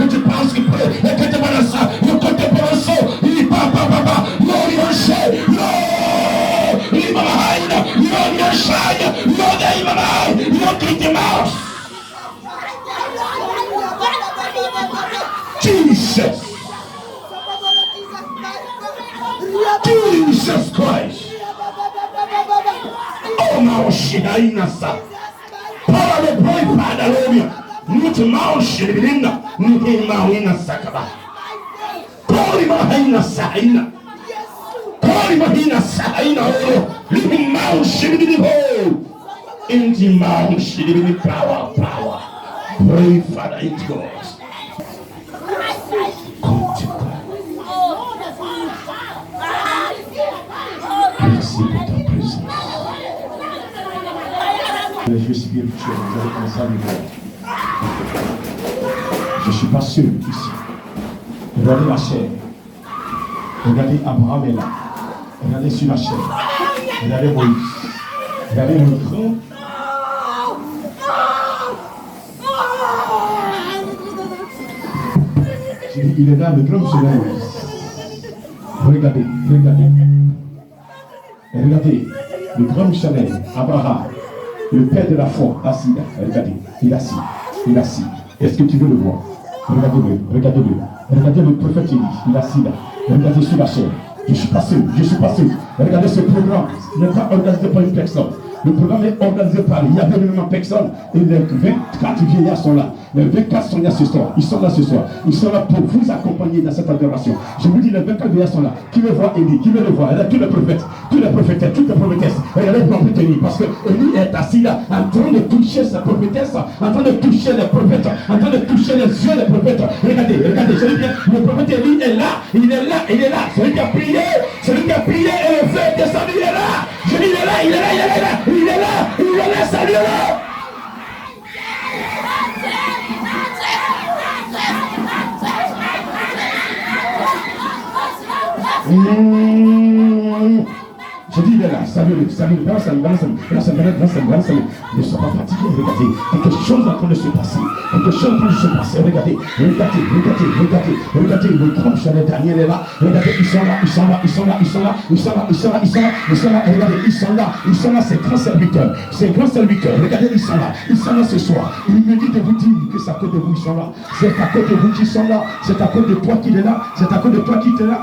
tu penses qu'il peut, et que tu vas ça, le côté pour le saut, il va, non, il va chier, non, il va haïna, non, il va chier, non, il va haïna, non, il va Jesus. Jesus Christ. Oh, my Shinainasa. Power the boy, Padalonia. Not Mao Shirina, Niki Mawina Sakaba. Polimahina Saina. Polimahina Saina. Living Mao Shirino. Inti Mao Shirino power. Pray, Father, it goes. Merci pour ta présence. Les jeux spirituels, vous allez commencer à le voir. Je ne suis pas seul ici. Regardez la chair. Regardez Abraham est là. Regardez sur la chair. Regardez Moïse. Regardez le grand. Il est là, le grand soleil. Regardez. Et regardez, le grand soleil, Abraham, le père de la foi, assis là. Regardez, il est assis. Est-ce que tu veux le voir? Regardez-le. Regardez le prophète Élie, il est assis là. Regardez sur la chair. Je suis pas seul. Regardez ce programme. Il n'est pas organisé par une personne. Le programme est organisé par il y avait une personne et les 24 vieillards sont là. Les 24 sont là ce soir. Ils sont là ce soir. Ils sont là pour vous accompagner dans cette adoration. Je vous dis, les 24 vieillards sont là. Qui veut voir Élie? Qui veut le voir? Tous les prophètes, tous les prophétesses, toutes les prophétesses. Regardez le prophète Élie. Parce que Élie est assis là, en train de toucher sa prophétesse, en train de toucher les prophètes, en train de toucher les yeux des prophètes. Regardez, je dis bien, le prophète Élie est là. Il est là. Celui qui a prié et le feu est descendu, il est là. Je dis, il est là, salut-le. Je dis, il est là, salut-le, ne sois pas fatigué, regardez, quelque chose est en train de se passer, regardez, le grand chalet Daniel est là, regardez, ils sont là, regardez, ils sont là, ces grands serviteurs, regardez, ils sont là ce soir, il me dit de vous dire que c'est à cause de vous, ils sont là, c'est à cause de vous qu'ils sont là, c'est à cause de toi qu'il est là, c'est à cause de toi qui est là,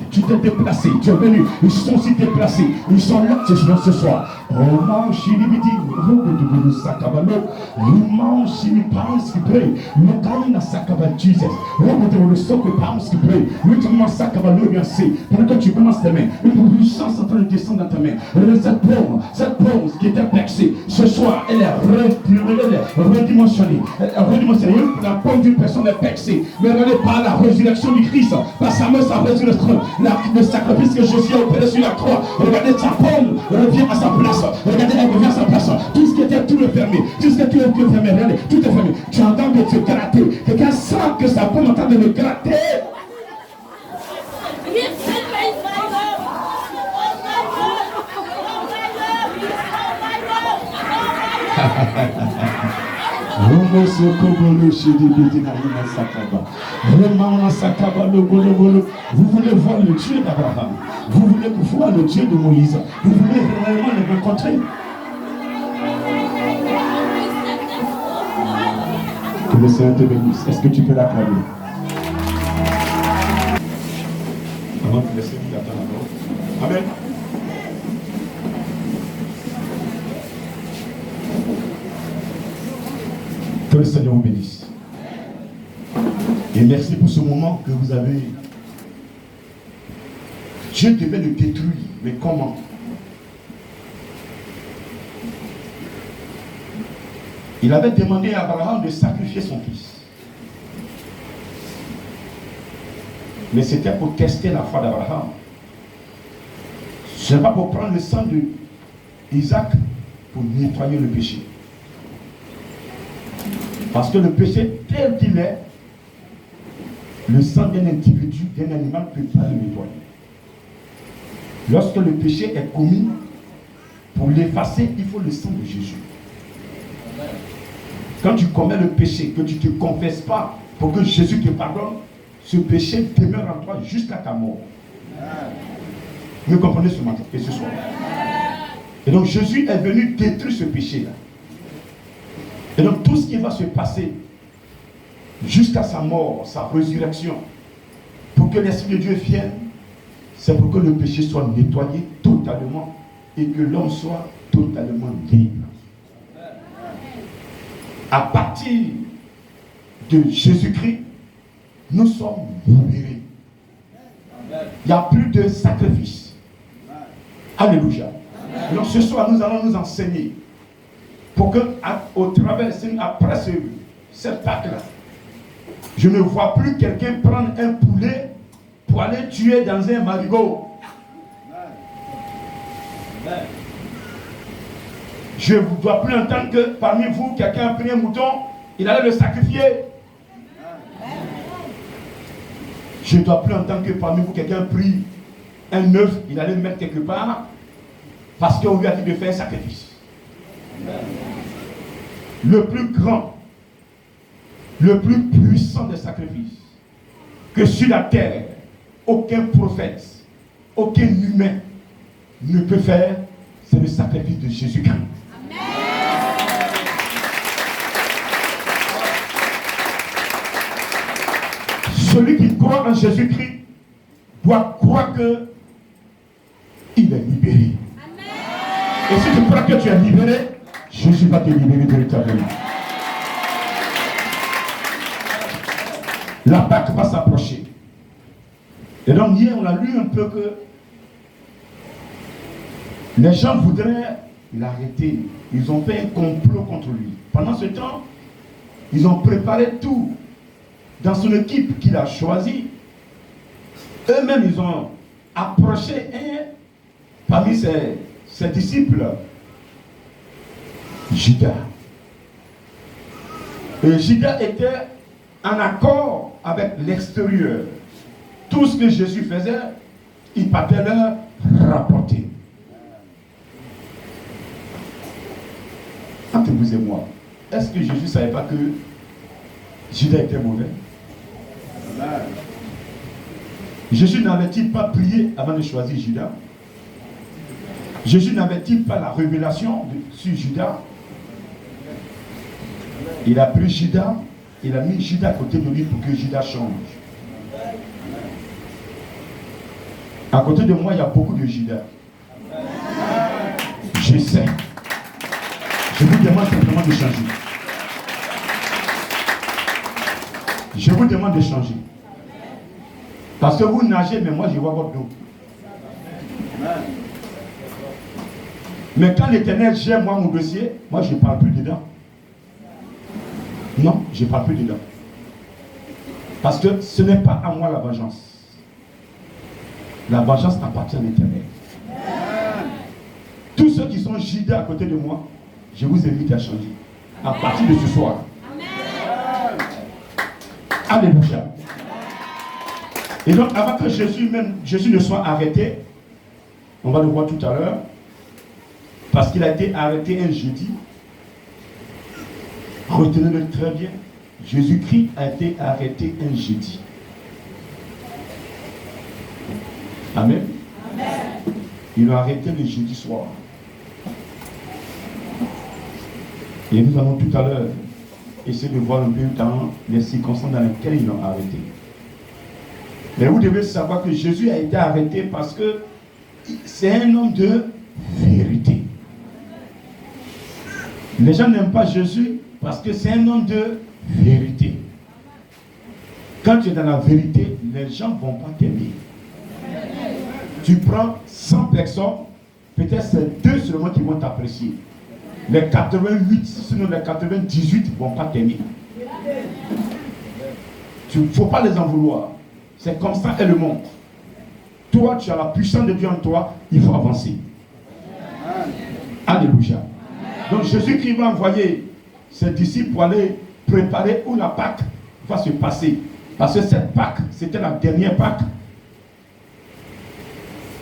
tu t'es déplacé, tu es venu, ils sont aussi déplacés. Ils sont là ce soir. Oh, man, Shilibidi, Robo Sakabalo, Luman, Shilipans qui pray, Lukana Sakaba Jesus, Robo le socle Pams qui pray, Lutement Sakabalo, bien c'est. Pendant que tu commences tes mains, une puissance en train de descendre dans ta main. Cette paume qui était percée, ce soir, elle est redimensionnée. La paume d'une personne est percée. Mais regardez par la résurrection du Christ, par sa mort, sa résurrection, le sacrifice que Jésus a opéré sur la croix. Regardez, sa paume revient à sa place. Regardez, elle revient à sa place. Tout ce qui était tout le fermé, regardez, tout est fermé. Tu entends que te gratter. Quelqu'un sent que sa paume est en train de le gratter. Vous voulez voir le Dieu d'Abraham, vous voulez voir le Dieu de Moïse, vous voulez réellement le rencontrer. Que le Seigneur te bénisse. Est-ce que tu peux l'acclamer? Avant que le Seigneur t'attende là-bas. Amen. Que le Seigneur vous bénisse. Et merci pour ce moment que vous avez. Dieu devait le détruire, mais comment? Il avait demandé à Abraham de sacrifier son fils. Mais c'était pour tester la foi d'Abraham. Ce n'est pas pour prendre le sang d'Isaac pour nettoyer le péché. Parce que le péché tel qu'il est, le sang d'un individu, d'un animal ne peut pas le nettoyer. Lorsque le péché est commis, pour l'effacer, il faut le sang de Jésus. Quand tu commets le péché, que tu ne te confesses pas pour que Jésus te pardonne, ce péché demeure en toi jusqu'à ta mort. Vous comprenez ce matin et ce soir? Et donc Jésus est venu détruire ce péché-là. Et donc tout ce qui va se passer jusqu'à sa mort, sa résurrection, pour que l'Esprit de Dieu vienne, c'est pour que le péché soit nettoyé totalement et que l'homme soit totalement libre. À partir de Jésus-Christ, nous sommes libérés. Il n'y a plus de sacrifice. Alléluia. Donc ce soir, nous allons nous enseigner pour que, au travers, après cette Pâque-là, je ne vois plus quelqu'un prendre un poulet pour aller tuer dans un marigot. Je ne dois plus entendre que parmi vous, quelqu'un a pris un mouton, il allait le sacrifier. Je ne dois plus entendre que parmi vous, quelqu'un a pris un œuf, il allait le mettre quelque part, parce qu'on lui a dit de faire un sacrifice. Le plus grand, le plus puissant des sacrifices que sur la terre, aucun prophète, aucun humain ne peut faire, c'est le sacrifice de Jésus-Christ. Celui qui croit en Jésus-Christ doit croire que il est libéré. Amen. Et si tu crois que tu es libéré, Jésus va te libérer véritablement. La Pâque va s'approcher. Et donc hier on a lu un peu que les gens voudraient l'arrêter. Ils ont fait un complot contre lui. Pendant ce temps, ils ont préparé tout dans son équipe qu'il a choisi. Eux-mêmes, ils ont approché un parmi ses disciples, Judas. Et Judas était en accord avec l'extérieur. Tout ce que Jésus faisait, il partait leur rapporter. Entre vous et moi, est-ce que Jésus ne savait pas que Judas était mauvais? Jésus n'avait-il pas prié avant de choisir Judas? Jésus n'avait-il pas la révélation sur Judas? Il a pris Judas, il a mis Judas à côté de lui pour que Judas change. À côté de moi, il y a beaucoup de Judas. Je sais. Je vous demande simplement de changer. Je vous demande de changer. Parce que vous nagez, mais moi je vois votre dos. Mais quand l'Éternel gère moi mon dossier, moi je ne parle plus dedans. Non, je ne parle plus dedans. Parce que ce n'est pas à moi la vengeance. La vengeance appartient à l'Éternel. Tous ceux qui sont Judas à côté de moi, je vous invite à changer. À partir de ce soir. Alléluia. Et donc, avant que Jésus ne soit arrêté, on va le voir tout à l'heure, parce qu'il a été arrêté un jeudi. Retenez-le très bien. Jésus-Christ a été arrêté un jeudi. Amen. Amen. Il l'a arrêté le jeudi soir. Et nous allons tout à l'heure essayer de voir un peu dans les circonstances dans lesquelles ils l'ont arrêté. Mais vous devez savoir que Jésus a été arrêté parce que c'est un homme de vérité. Les gens n'aiment pas Jésus parce que c'est un homme de vérité. Quand tu es dans la vérité, les gens ne vont pas t'aimer. Tu prends 100 personnes, peut-être c'est 2 seulement qui vont t'apprécier. Les 88, sinon les 98 ne vont pas t'aimer. Il ne faut pas les en vouloir. C'est comme ça est le monde. Toi, tu as la puissance de Dieu en toi, il faut avancer. Alléluia. Donc Jésus-Christ va envoyer ses disciples pour aller préparer où la Pâque va se passer. Parce que cette Pâque, c'était la dernière Pâque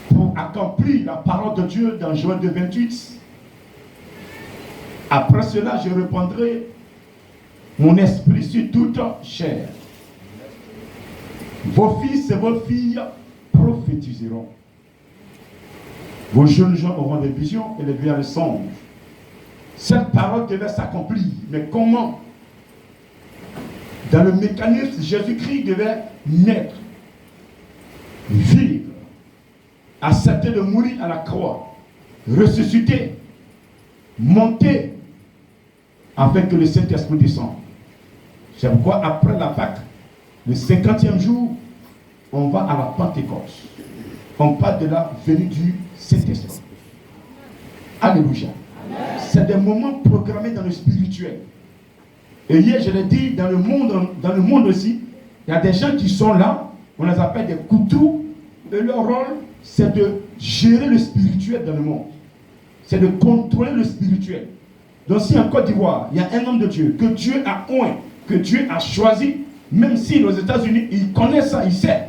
pour accomplir la parole de Dieu dans Joël 2, 28. Après cela, je répandrai mon esprit sur toute chair. Vos fils et vos filles prophétiseront. Vos jeunes gens auront des visions et les vieillards des songes. Cette parole devait s'accomplir. Mais comment? Dans le mécanisme, Jésus-Christ devait naître, vivre, accepter de mourir à la croix, ressusciter, monter, afin que le Saint-Esprit descende. C'est pourquoi après la Pâque, le 50e jour, on va à la Pentecôte. On parle de la venue du Saint-Esprit. Alléluia. C'est des moments programmés dans le spirituel. Et hier, je l'ai dit, dans le monde aussi, il y a des gens qui sont là, on les appelle des couteaux, et leur rôle, c'est de gérer le spirituel dans le monde. C'est de contrôler le spirituel. Donc si en Côte d'Ivoire, il y a un homme de Dieu, que Dieu a oint, que Dieu a choisi, même si aux États-Unis, il connaît ça, il sait.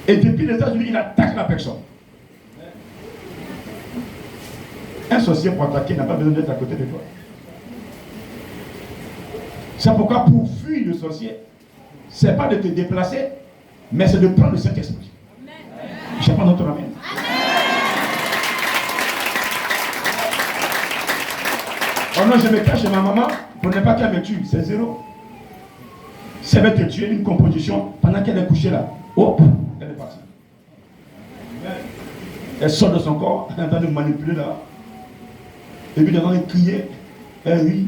Et depuis les États-Unis, il attaque la personne. Un sorcier pour attaquer n'a pas besoin d'être à côté de toi. C'est pourquoi pour fuir le sorcier, ce n'est pas de te déplacer, mais c'est de prendre le Saint-Esprit. Je prends notre amen. Oh non, je me cache chez ma maman pour ne pas qu'elle me tue. C'est zéro. Si elle veut te tuer, une composition, pendant qu'elle est couchée là, hop, elle est partie. Elle sort de son corps, elle est en train de manipuler là. Et puis, elle crier, elle rit.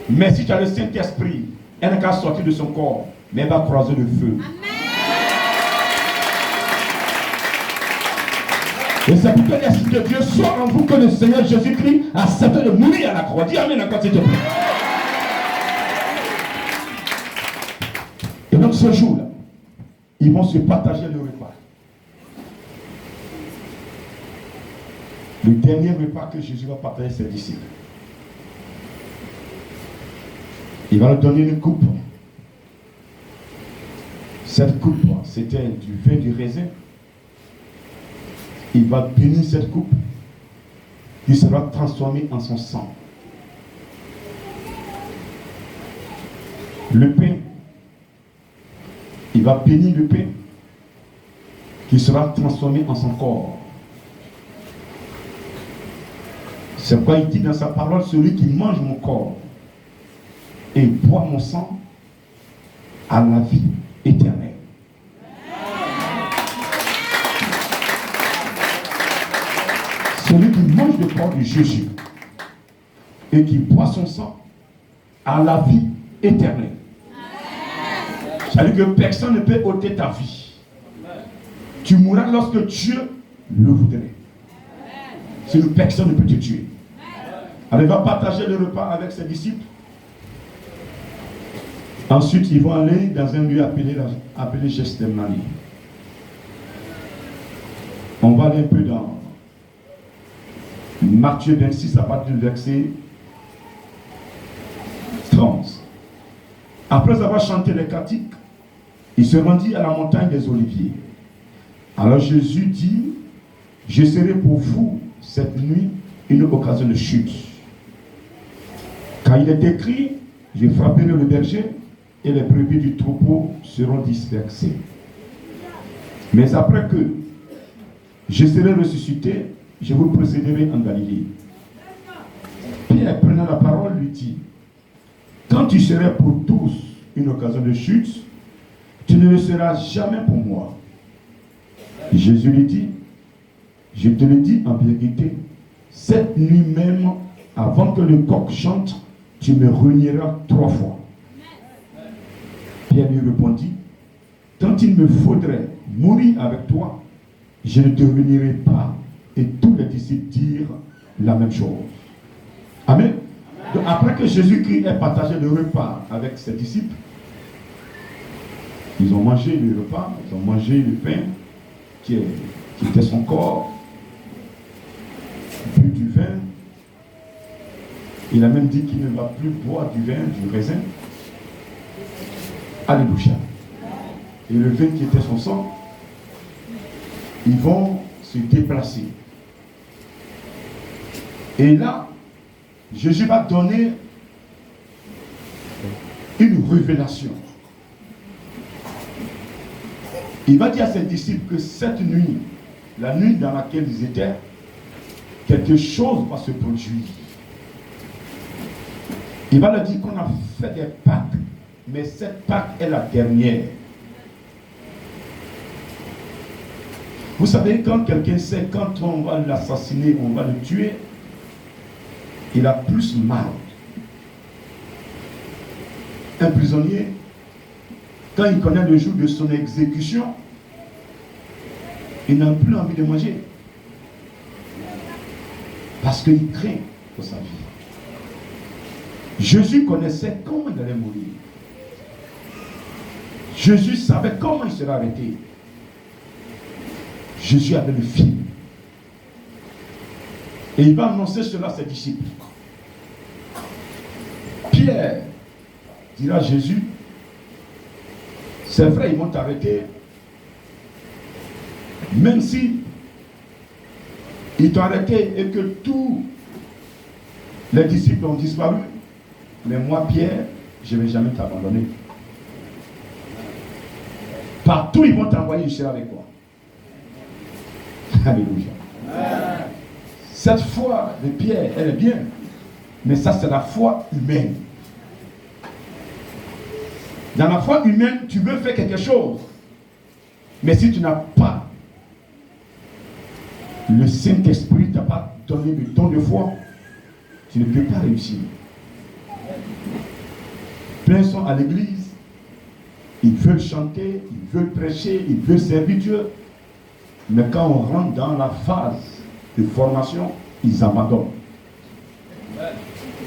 Mais si tu as le Saint-Esprit, elle n'a qu'à sortir de son corps, mais elle va croiser le feu. Amen. Et c'est pour que l'Esprit de Dieu soit en vous que le Seigneur Jésus-Christ a accepté de mourir à la croix. Dis Amen encore s'il te plaît. Et donc ce jour-là, ils vont se partager le repas. Le dernier repas que Jésus va partager ses disciples. Il va leur donner une coupe. Cette coupe, c'était du vin du raisin. Il va bénir cette coupe qui sera transformée en son sang. Le pain, il va bénir le pain qui sera transformé en son corps. C'est pourquoi il dit dans sa parole, celui qui mange mon corps et boit mon sang à la vie éternelle. Celui qui mange le corps de Jésus et qui boit son sang à la vie éternelle. C'est-à-dire que personne ne peut ôter ta vie. Tu mourras lorsque Dieu le voudrait. Sinon personne ne peut te tuer. Alors il va partager le repas avec ses disciples. Ensuite, ils vont aller dans un lieu appelé Gethsémani. On va aller un peu dans Matthieu 26 à partir du verset 30. Après avoir chanté les cantiques, il se rendit à la montagne des Oliviers. Alors Jésus dit, je serai pour vous cette nuit une occasion de chute. Car il est écrit, je frapperai le berger et les brebis du troupeau seront dispersées. Mais après que je serai ressuscité, je vous précéderai en Galilée. Pierre, prenant la parole, lui dit, quand tu serais pour tous une occasion de chute, tu ne le seras jamais pour moi. Jésus lui dit, je te le dis en vérité, cette nuit même, avant que le coq chante, tu me renieras 3 fois. Pierre lui répondit, quand il me faudrait mourir avec toi, je ne te renierai pas. Et tous les disciples dirent la même chose. Amen. Donc après que Jésus-Christ ait partagé le repas avec ses disciples, ils ont mangé le repas, ils ont mangé le pain qui était son corps, bu du vin. Il a même dit qu'il ne va plus boire du vin, du raisin. Alléluia. Et le vin qui était son sang, ils vont se déplacer. Et là, Jésus va donner révélation. Il va dire à ses disciples que cette nuit, la nuit dans laquelle ils étaient, quelque chose va se produire. Il va leur dire qu'on a fait des Pâques, mais cette Pâque est la dernière. Vous savez, quand quelqu'un sait, quand on va l'assassiner, on va le tuer, il a plus mal. Un prisonnier, quand il connaît le jour de son exécution, il n'a plus envie de manger. Parce qu'il craint pour sa vie. Jésus connaissait comment il allait mourir. Jésus savait comment il serait arrêté. Jésus avait le film. Et il va annoncer cela à ses disciples. Pierre dira à Jésus, c'est vrai, ils m'ont arrêté. Même si ils t'ont arrêté et que tous les disciples ont disparu, mais moi, Pierre, je ne vais jamais t'abandonner. Partout ils vont t'envoyer, je serai avec toi. Alléluia. Cette foi de Pierre, elle est bien. Mais ça, c'est la foi humaine. Dans la foi humaine, tu veux faire quelque chose. Mais si tu n'as pas le Saint-Esprit, tu n'as pas donné le don de foi, tu ne peux pas réussir. Plein sont à l'église, ils veulent chanter, ils veulent prêcher, ils veulent servir Dieu. Mais quand on rentre dans la phase de formation, ils abandonnent.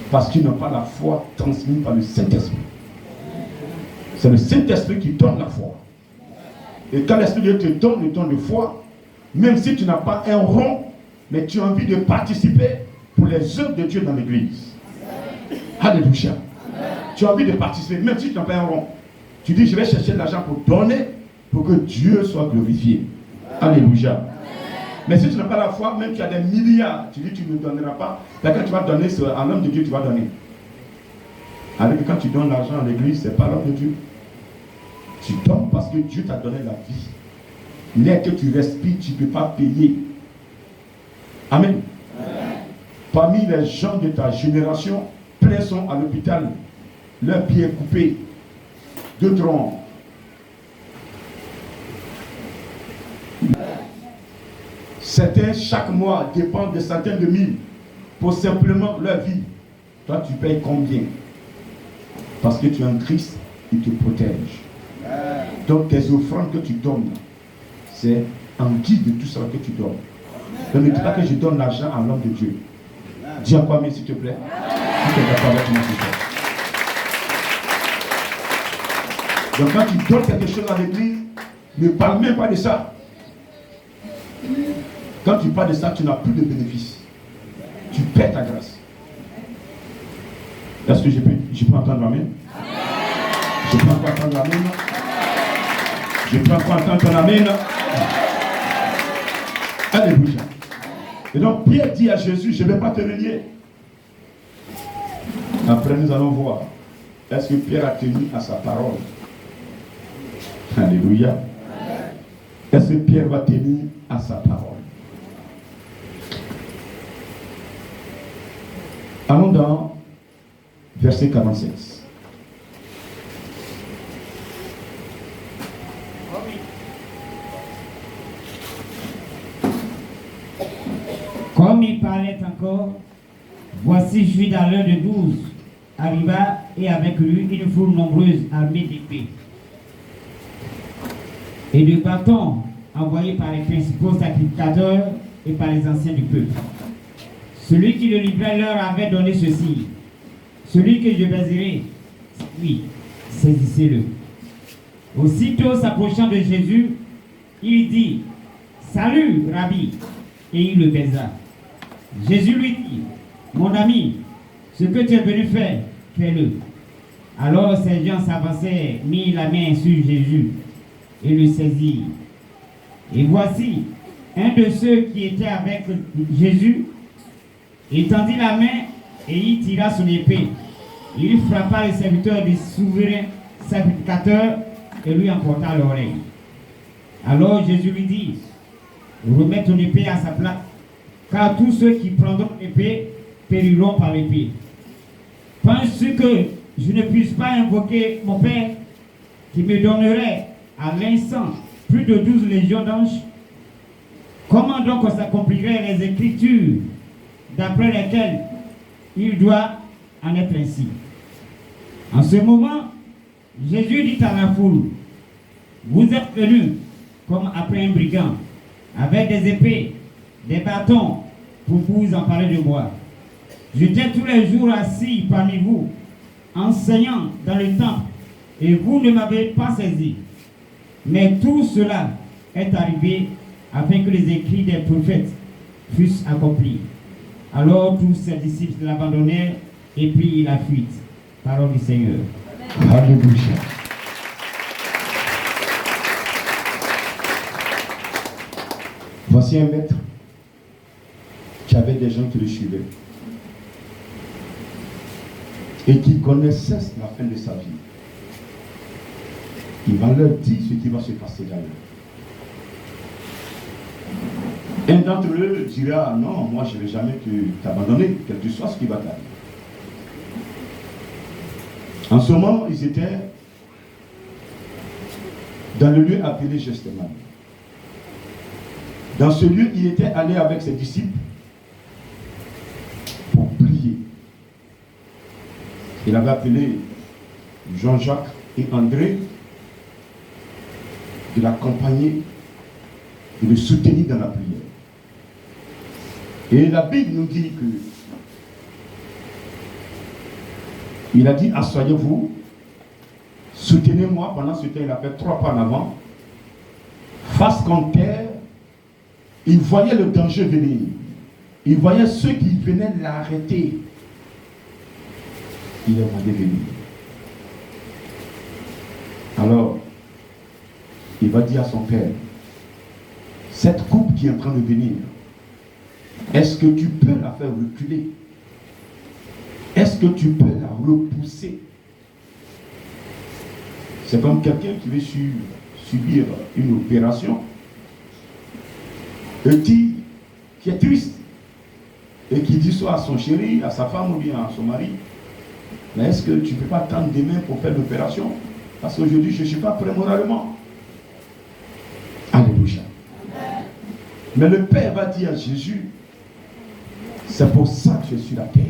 Parce qu'ils n'ont pas la foi transmise par le Saint-Esprit. C'est le Saint-Esprit qui donne la foi. Et quand l'Esprit de Dieu te donne le don de foi, même si tu n'as pas un rond, mais tu as envie de participer pour les œuvres de Dieu dans l'église. Alléluia. Tu as envie de participer, même si tu n'as pas un rond. Tu dis, je vais chercher de l'argent pour donner, pour que Dieu soit glorifié. Alléluia. Mais si tu n'as pas la foi, même tu as des milliards, tu dis, tu ne donneras pas. Là, quand tu vas donner, c'est à l'homme de Dieu, tu vas donner. Alors que quand tu donnes l'argent à l'église, ce n'est pas l'homme de Dieu. Tu donnes parce que Dieu t'a donné la vie. L'air que tu respires, tu ne peux pas payer. Amen. Parmi les gens de ta génération, plein sont à l'hôpital, leurs pieds coupés, d'autres ont. Certains, chaque mois, dépendent de centaines de mille pour simplement leur vie. Toi, tu payes combien? Parce que tu es en Christ, il te protège. Donc, tes offrandes que tu donnes, c'est en guise de tout cela que tu donnes. Donc, ne dis pas que je donne l'argent à l'homme de Dieu. Dis encore mieux, s'il te plaît. Si tu es d'accord avec moi, s'il te plaît. Donc, quand tu donnes quelque chose à l'église, ne parle même pas de ça. Quand tu parles de ça, tu n'as plus de bénéfice. Tu perds ta grâce. Est-ce que je peux entendre amen? Je peux encore entendre amen? Je peux encore entendre ton amen? Alléluia. Et donc Pierre dit à Jésus, je ne vais pas te renier. Après nous allons voir. Est-ce que Pierre a tenu à sa parole? Alléluia. Est-ce que Pierre va tenir à sa parole? Allons dans verset 46. Comme il parlait encore, voici Judas, l'un de 12, arriva et avec lui une foule nombreuse armée d'épées et de bâtons envoyés par les principaux sacrificateurs et par les anciens du peuple. Celui qui le livrait leur avait donné ceci: celui que je baiserai, oui, saisissez-le. Aussitôt s'approchant de Jésus, il dit: salut, Rabbi, et il le baisa. Jésus lui dit: mon ami, ce que tu es venu faire, fais-le. Alors ces gens s'avançaient, mirent la main sur Jésus et le saisirent. Et voici, un de ceux qui étaient avec Jésus étendit la main et il tira son épée. Il frappa le serviteur du souverain sacrificateur et lui emporta l'oreille. Alors Jésus lui dit, remets ton épée à sa place, car tous ceux qui prendront l'épée périront par l'épée. Penses-tu que je ne puisse pas invoquer mon Père qui me donnerait à l'instant plus de 12 légions d'anges? Comment donc s'accompliraient les Écritures d'après lesquelles il doit en être ainsi? En ce moment, Jésus dit à la foule, vous êtes venus comme après un brigand, avec des épées, des bâtons, pour vous emparer de moi. J'étais tous les jours assis parmi vous, enseignant dans le temple, et vous ne m'avez pas saisi. Mais tout cela est arrivé afin que les écrits des prophètes fussent accomplis. Alors tous ses disciples l'abandonnèrent et prirent la fuite. Parole du Seigneur. Alléluia. Voici un maître qui avait des gens qui le suivaient et qui connaissaient la fin de sa vie. Il va leur dire ce qui va se passer d'ailleurs. Un d'entre eux dira, non, moi je ne vais jamais t'abandonner, quel que soit ce qui va t'arriver. En ce moment, ils étaient dans le lieu appelé Gethsémani. Dans ce lieu, il était allé avec ses disciples pour prier. Il avait appelé Jean-Jacques et André de l'accompagner, de le soutenir dans la prière. Et la Bible nous dit que il a dit, asseyez-vous, soutenez-moi. Pendant ce temps, il a fait 3 pas en avant, face contre terre. Il voyait le danger venir. Il voyait ceux qui venaient l'arrêter. Il leur allait venir. Alors, il va dire à son père, cette coupe qui est en train de venir, est-ce que tu peux la faire reculer? Est-ce que tu peux la repousser? C'est comme quelqu'un qui veut subir une opération et qui est triste et qui dit soit à son chéri, à sa femme ou bien à son mari, mais est-ce que tu ne peux pas attendre demain pour faire l'opération? Parce qu'aujourd'hui je ne suis pas prêt moralement. Alléluia. Mais le Père va dire à Jésus, c'est pour ça que je suis la terre.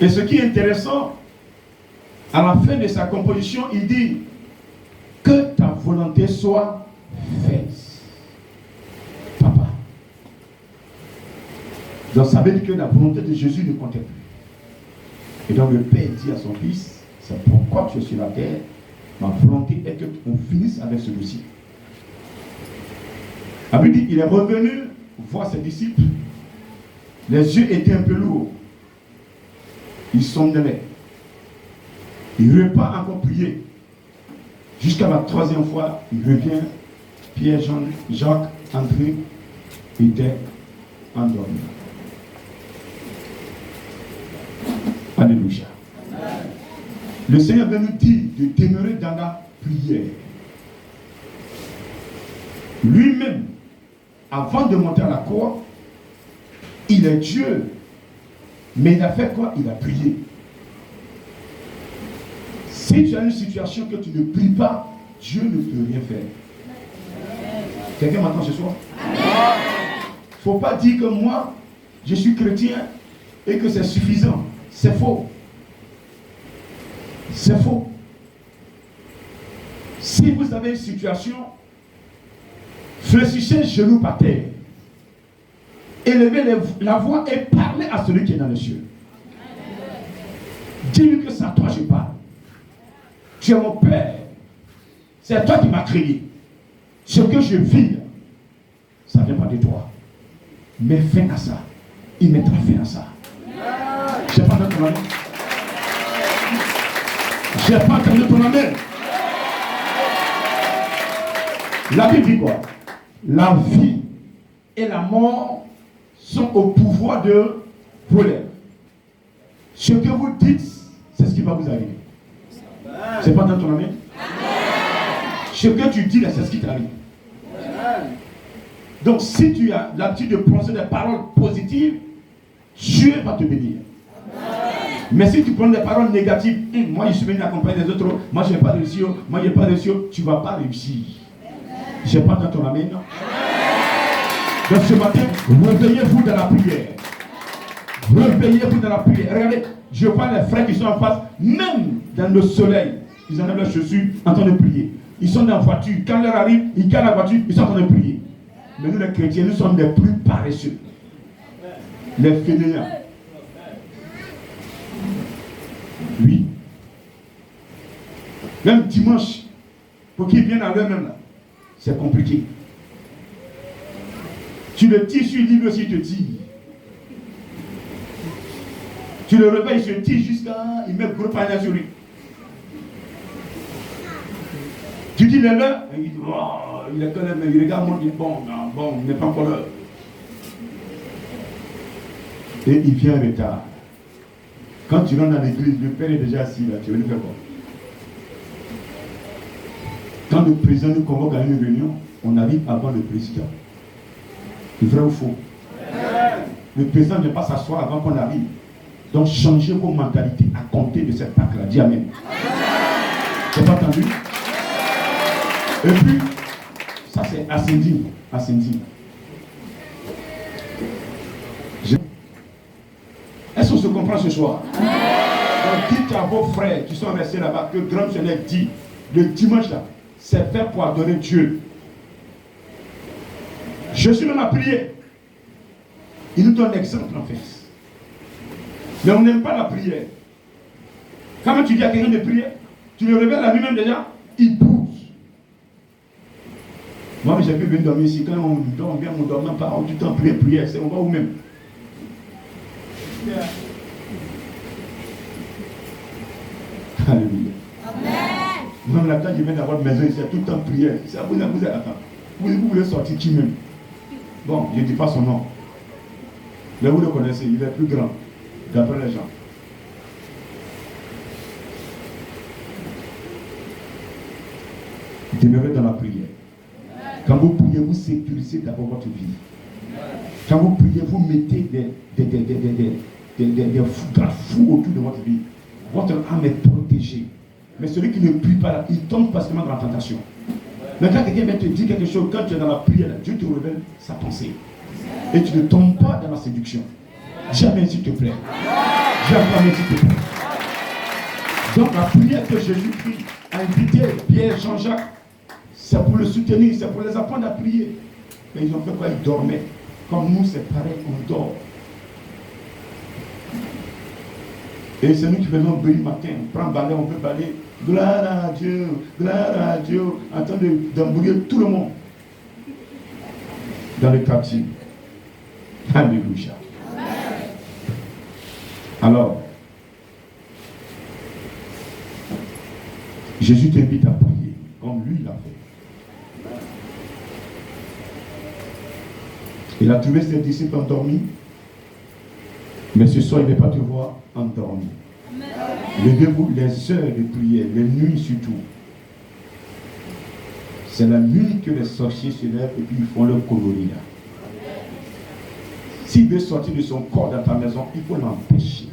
Et ce qui est intéressant, à la fin de sa composition, il dit que ta volonté soit faite. Papa. Donc ça veut dire que la volonté de Jésus ne comptait plus. Et donc le Père dit à son fils, c'est pourquoi tu es sur la terre, ma volonté est qu'on finisse avec ce dossier. La Bible dit, il est revenu voir ses disciples. Les yeux étaient un peu lourds. Il somnolait. Il repart encore prier. Jusqu'à la 3e fois, il revient. Pierre, Jean, Jacques, André étaient endormis. Alléluia. Le Seigneur veut nous dire de demeurer dans la prière. Lui-même, avant de monter à la croix, il est Dieu. Mais il a fait quoi? Il a prié. Si tu as une situation que tu ne pries pas, Dieu ne peut rien faire. Quelqu'un m'entend ce soir? Il ne faut pas dire que moi, je suis chrétien et que c'est suffisant. C'est faux. C'est faux. Si vous avez une situation, fléchissez genoux par terre. Élevez la voix et parlez à celui qui est dans les cieux. Dis-lui que c'est à toi que je parle. Tu es mon Père. C'est toi qui m'as créé. Ce que je vis, ça ne vient pas de toi. Mais fin à ça. Il mettra fin à ça. Je n'ai pas entendu ton amen. Je n'ai pas entendu ton amen. La Bible dit quoi? La vie et la mort sont au pouvoir de vos lèvres. Ce que vous dites, c'est ce qui va vous arriver. C'est pas dans ton amen? Ce que tu dis là, c'est ce qui t'arrive. Donc si tu as l'habitude de prononcer des paroles positives, Dieu va te bénir. Mais si tu prends des paroles négatives, moi je suis venu accompagner les autres, moi je n'ai pas réussi, moi je n'ai pas réussi, tu ne vas pas réussir. Je n'ai pas dans ton amen. Donc ce matin, réveillez-vous dans la prière. Réveillez-vous dans la prière. Regardez, je vois les frères qui sont en face, même dans le soleil, ils enlèvent leurs chaussures en train de prier. Ils sont dans la voiture, quand l'heure arrive, ils gardent la voiture, ils sont en train de prier. Mais nous les chrétiens, nous sommes les plus paresseux. Les fainéants. Oui. Même dimanche, pour qu'ils viennent à l'heure même là, c'est compliqué. Tu le tires sur lui aussi, il te tire. Tu le réveilles, il se tire jusqu'à. Il met le gros panier sur lui. Tu dis l'heure, il dit, oh, il est quand même, il regarde, il dit, bon, il n'est pas encore l'heure. Et il vient en retard. Quand tu rentres dans l'église, le père est déjà assis là, tu veux nous faire quoi? Quand le président nous convoque à une réunion, on arrive avant le président. C'est vrai ou faux? Le président ne va pas s'asseoir avant qu'on arrive. Donc changez vos mentalités à compter de cette Pâque-là. Dis amen. Tu n'as pas entendu? Et puis, ça c'est ascending. Est-ce qu'on se comprend ce soir? Donc dites à vos frères qui sont restés là-bas que Grand Seigneur dit, le dimanche là, c'est fait pour adorer Dieu. Je suis même à prier. Il nous donne l'exemple en fait. Mais on n'aime pas la prière. Quand tu dis à quelqu'un de prier, tu le réveilles la nuit même déjà, il bouge. Moi, j'ai pu venir dormir ici. Quand on dort bien, on ne dort même pas. On dit tant prière, c'est on va où même. Alléluia. Amen. Même là, quand je viens d'avoir une maison ici, tout le temps prière. C'est à vous, attends. Vous voulez sortir qui même? Bon, je ne dis pas son nom. Mais vous le connaissez, il est plus grand, d'après les gens. Demeurez dans la prière. Quand vous priez, vous sécurisez d'abord votre vie. Quand vous priez, vous mettez des garde-fous autour de votre vie. Votre âme est protégée. Mais celui qui ne prie pas là, il tombe facilement dans la tentation. Mais quand quelqu'un vient te dire quelque chose, quand tu es dans la prière, là, Dieu te révèle sa pensée. Et tu ne tombes pas dans la séduction. Jamais, s'il te plaît. Jamais, s'il te plaît. Donc la prière que Jésus prie a invité Pierre, Jean-Jacques, c'est pour le soutenir, c'est pour les apprendre à prier. Mais ils ont fait quoi? Ils dormaient. Comme nous, c'est pareil, on dort. Et c'est nous qui venons le matin, on prend balai, on veut balayer. Gloire à Dieu, en train d'embrouiller tout le monde. Dans le quartier. Alléluia. Alors, Jésus t'invite à prier, comme lui l'a fait. Il a trouvé ses disciples endormis, mais ce soir il ne va pas te voir endormi. Levez-vous les heures de prière, les nuits surtout. C'est la nuit que les sorciers se lèvent et puis ils font leur colonie là. S'il veut sortir de son corps dans ta maison, il faut l'empêcher.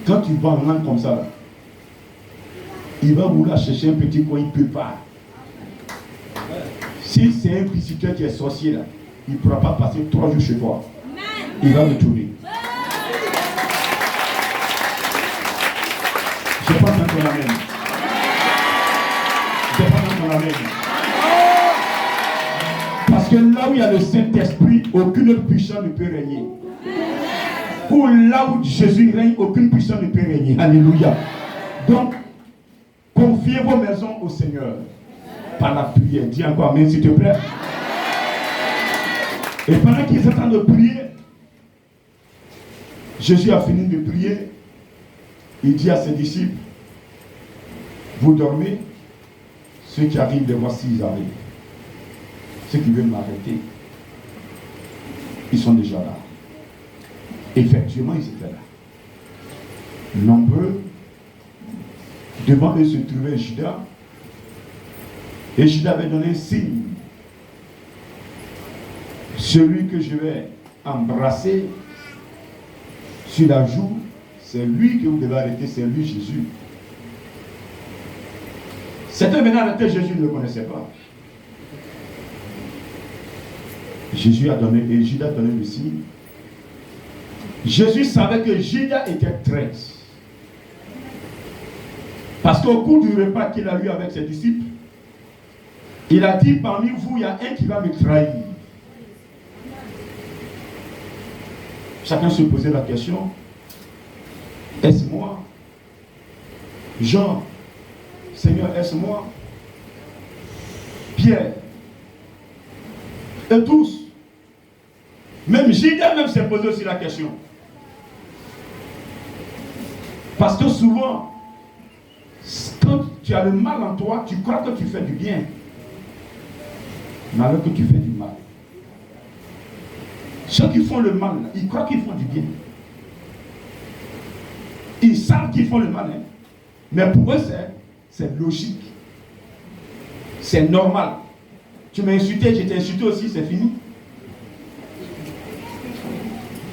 Quand tu vas en langue comme ça, là, il va vouloir chercher un petit coin, il ne peut pas. Si c'est un visiteur qui est sorcier là, il ne pourra pas passer 3 jours chez toi. Il va retourner. Je pense dans ton amen. Je pense dans ton amen. Parce que là où il y a le Saint-Esprit, aucune autre puissance ne peut régner. Pour là où Jésus règne, aucune puissance ne peut régner. Alléluia. Donc, confiez vos maisons au Seigneur par la prière. Dis encore amen s'il te plaît. Et pendant qu'ils sont en train de prier, Jésus a fini de prier. Il dit à ses disciples, vous dormez, ceux qui arrivent, les voici, ils arrivent. Ceux qui veulent m'arrêter, ils sont déjà là. Effectivement, ils étaient là. Nombreux, Devant eux se trouvait Judas. Et Judas avait donné un signe. Celui que je vais embrasser sur la joue, c'est lui que vous devez arrêter, c'est lui Jésus. Certains venant arrêter Jésus ne le connaissaient pas. Jésus a donné, et Judas a donné le signe. Jésus savait que Judas était traître. Parce qu'au cours du repas qu'il a eu avec ses disciples, il a dit, parmi vous, il y a un qui va me trahir. Chacun se posait la question, est-ce moi? Jean, Seigneur, est-ce moi? Pierre, et tous. Même Judas même s'est posé aussi la question. Parce que souvent, quand tu as le mal en toi, tu crois que tu fais du bien. Mais alors que tu fais du mal. Ceux qui font le mal, ils croient qu'ils font du bien. Ils savent qu'ils font le mal. Hein. Mais pour eux, c'est logique. C'est normal. Tu m'as insulté, je t'ai insulté aussi, c'est fini.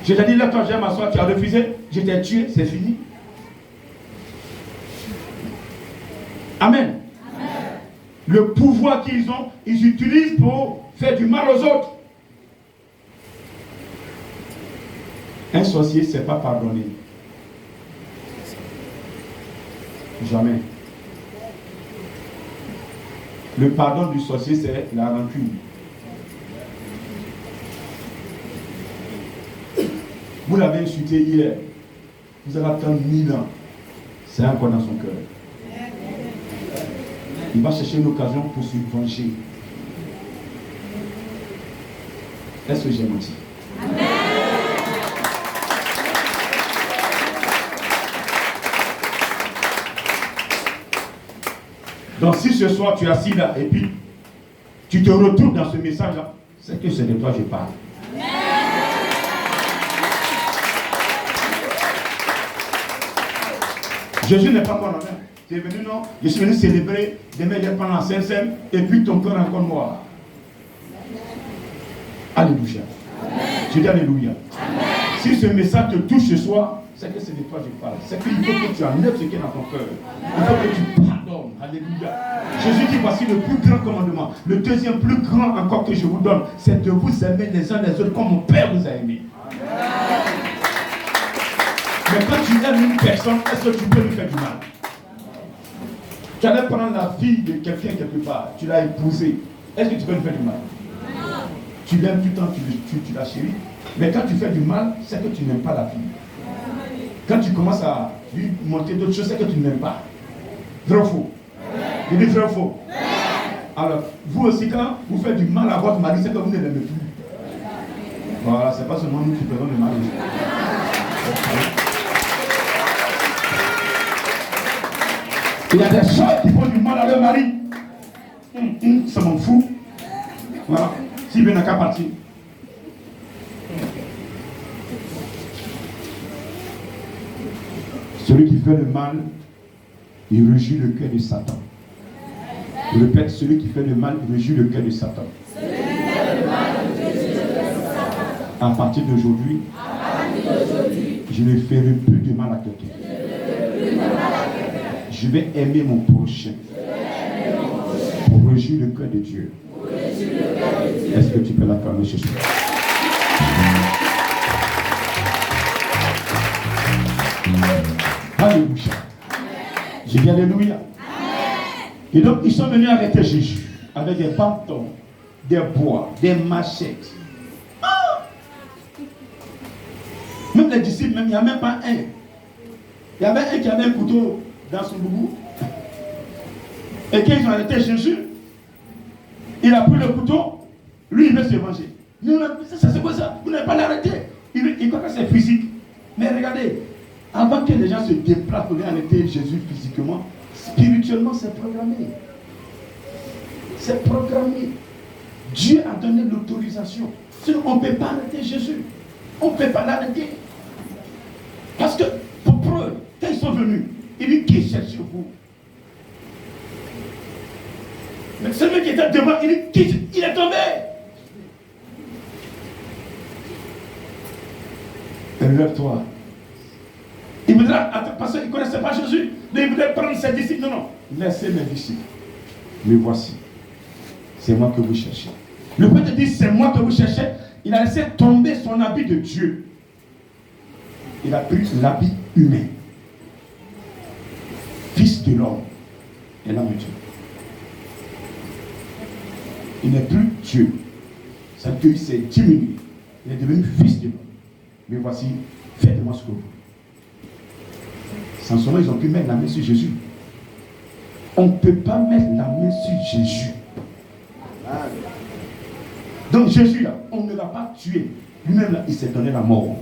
Je t'ai dit, là, toi, j'aime m'asseoir, tu as refusé, je t'ai tué, c'est fini. Amen. Amen. Le pouvoir qu'ils ont, ils utilisent pour faire du mal aux autres. Un sorcier ne sait pas pardonner. Jamais. Le pardon du sorcier, c'est la rancune. Vous l'avez insulté hier. Vous allez attendre 1000 ans. C'est encore dans son cœur. Il va chercher une occasion pour se venger. Est-ce que j'ai menti? Donc si ce soir tu es assis là et puis tu te retrouves dans ce message-là, c'est que c'est de toi que je parle. Jésus n'est pas mort en main. Tu es venu, non? Je suis venu célébrer, demain il pendant la Saint-Saint, et puis ton cœur encore noir. Alléluia. Je dis Alléluia. Amen. Si ce message te touche ce soir, c'est que c'est de toi que je parle. C'est qu'il faut que tu enlèves ce qui est dans ton cœur. Il faut que tu pardonnes. Alléluia. Jésus dit, voici le plus grand commandement. Le deuxième plus grand encore que je vous donne, c'est de vous aimer les uns les autres comme mon Père vous a aimé. Mais quand tu aimes une personne, est-ce que tu peux lui faire du mal? Tu allais prendre la fille de quelqu'un quelque part, tu l'as épousée. Est-ce que tu peux lui faire du mal? Tu l'aimes tout le temps, tu la chéris. Mais quand tu fais du mal, c'est que tu n'aimes pas la fille. Quand tu commences à lui monter d'autres choses, c'est que tu n'aimes pas. Vrai ou faux? Je dis vrai ou faux? Alors, vous aussi, quand vous faites du mal à votre mari, c'est que vous ne l'aimez plus. Voilà, c'est pas seulement nous qui faisons le mal. Il y a des choses qui font du mal à leur mari. Ça m'en fout. Voilà. S'il vient à qu'à partir. Celui qui fait le mal, il rejouit le cœur de Satan. Je répète, celui qui fait le mal, il rejouit le cœur de Satan. À partir d'aujourd'hui, je ne ferai plus de mal à quelqu'un. Je vais aimer mon prochain pour rejouir le cœur de Dieu. Est-ce que tu peux l'acclamer ce soir? Alléluia. J'ai dit Alléluia. Et donc ils sont venus arrêter Jésus avec des bâtons, des bois, des machettes. Même les disciples, même, il n'y a même pas un. Il y avait un qui avait un couteau dans son boubou. Et quand ils ont arrêté Jésus, il a pris le couteau, lui il veut se venger. C'est quoi ça? Vous n'avez pas l'arrêté. Il croit que c'est physique. Mais regardez, avant que les gens se déplacent pour arrêter Jésus physiquement, spirituellement c'est programmé. C'est programmé. Dieu a donné l'autorisation. Sinon on ne peut pas arrêter Jésus. On ne peut pas l'arrêter. Parce que, pour preuve, quand ils sont venus, il dit, qui cherchez-vous? Mais celui qui était devant, il est tombé. Lève-toi. Il voudra, parce qu'il ne connaissait pas Jésus, mais il voudrait prendre ses disciples. Non, non. Laissez mes disciples. Me voici. C'est moi que vous cherchez. Le fait de dire c'est moi que vous cherchez, il a laissé tomber son habit de Dieu. Il a pris l'habit humain. Fils de l'homme et l'homme de Dieu. Il n'est plus Dieu. C'est qu'il s'est diminué. Il est devenu fils de l'homme. Mais voici, faites-moi ce que vous voulez. Sans cela, ils ont pu mettre la main sur Jésus. On ne peut pas mettre la main sur Jésus. Donc Jésus là, on ne l'a pas tué. Lui-même là, il s'est donné la mort.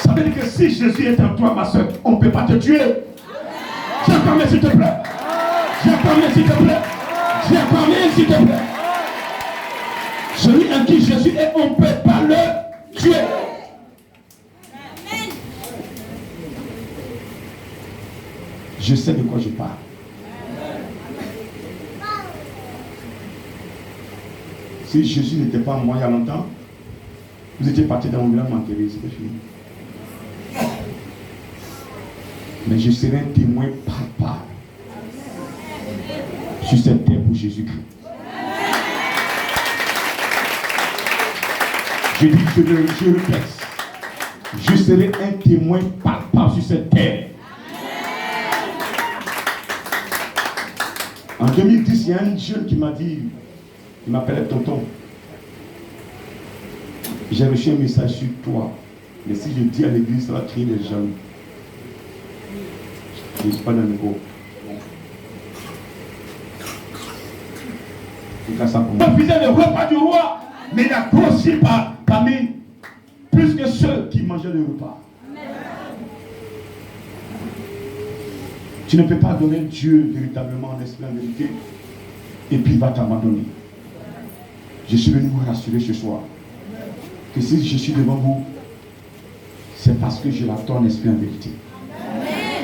Ça veut dire que si Jésus est en toi, ma soeur, on ne peut pas te tuer. J'attends, s'il te plaît. J'attends, s'il te plaît. J'attends, s'il te plaît. Celui en qui Jésus est, on ne peut pas le tuer. Je sais de quoi je parle. Si Jésus n'était pas en moi il y a longtemps, vous étiez parti dans mon village m'enterrer, c'était fini. Mais je serai un témoin palpable sur cette terre pour Jésus-Christ. Je dis, je répète, je serai un témoin palpable sur cette terre. En 2010, il y a un jeune qui m'a dit, il m'appelait tonton. J'ai reçu un message sur toi. Mais si je dis à l'église, ça va créer les jaloux. Je ne suis pas dans le micro. Il faisait le repas du roi, mais il a grossi parmi plus que ceux qui mangeaient le repas. Tu ne peux pas donner Dieu véritablement en esprit, en vérité, et puis il va t'abandonner. Je suis venu vous rassurer ce soir que si je suis devant vous, c'est parce que je l'attends en esprit, en vérité.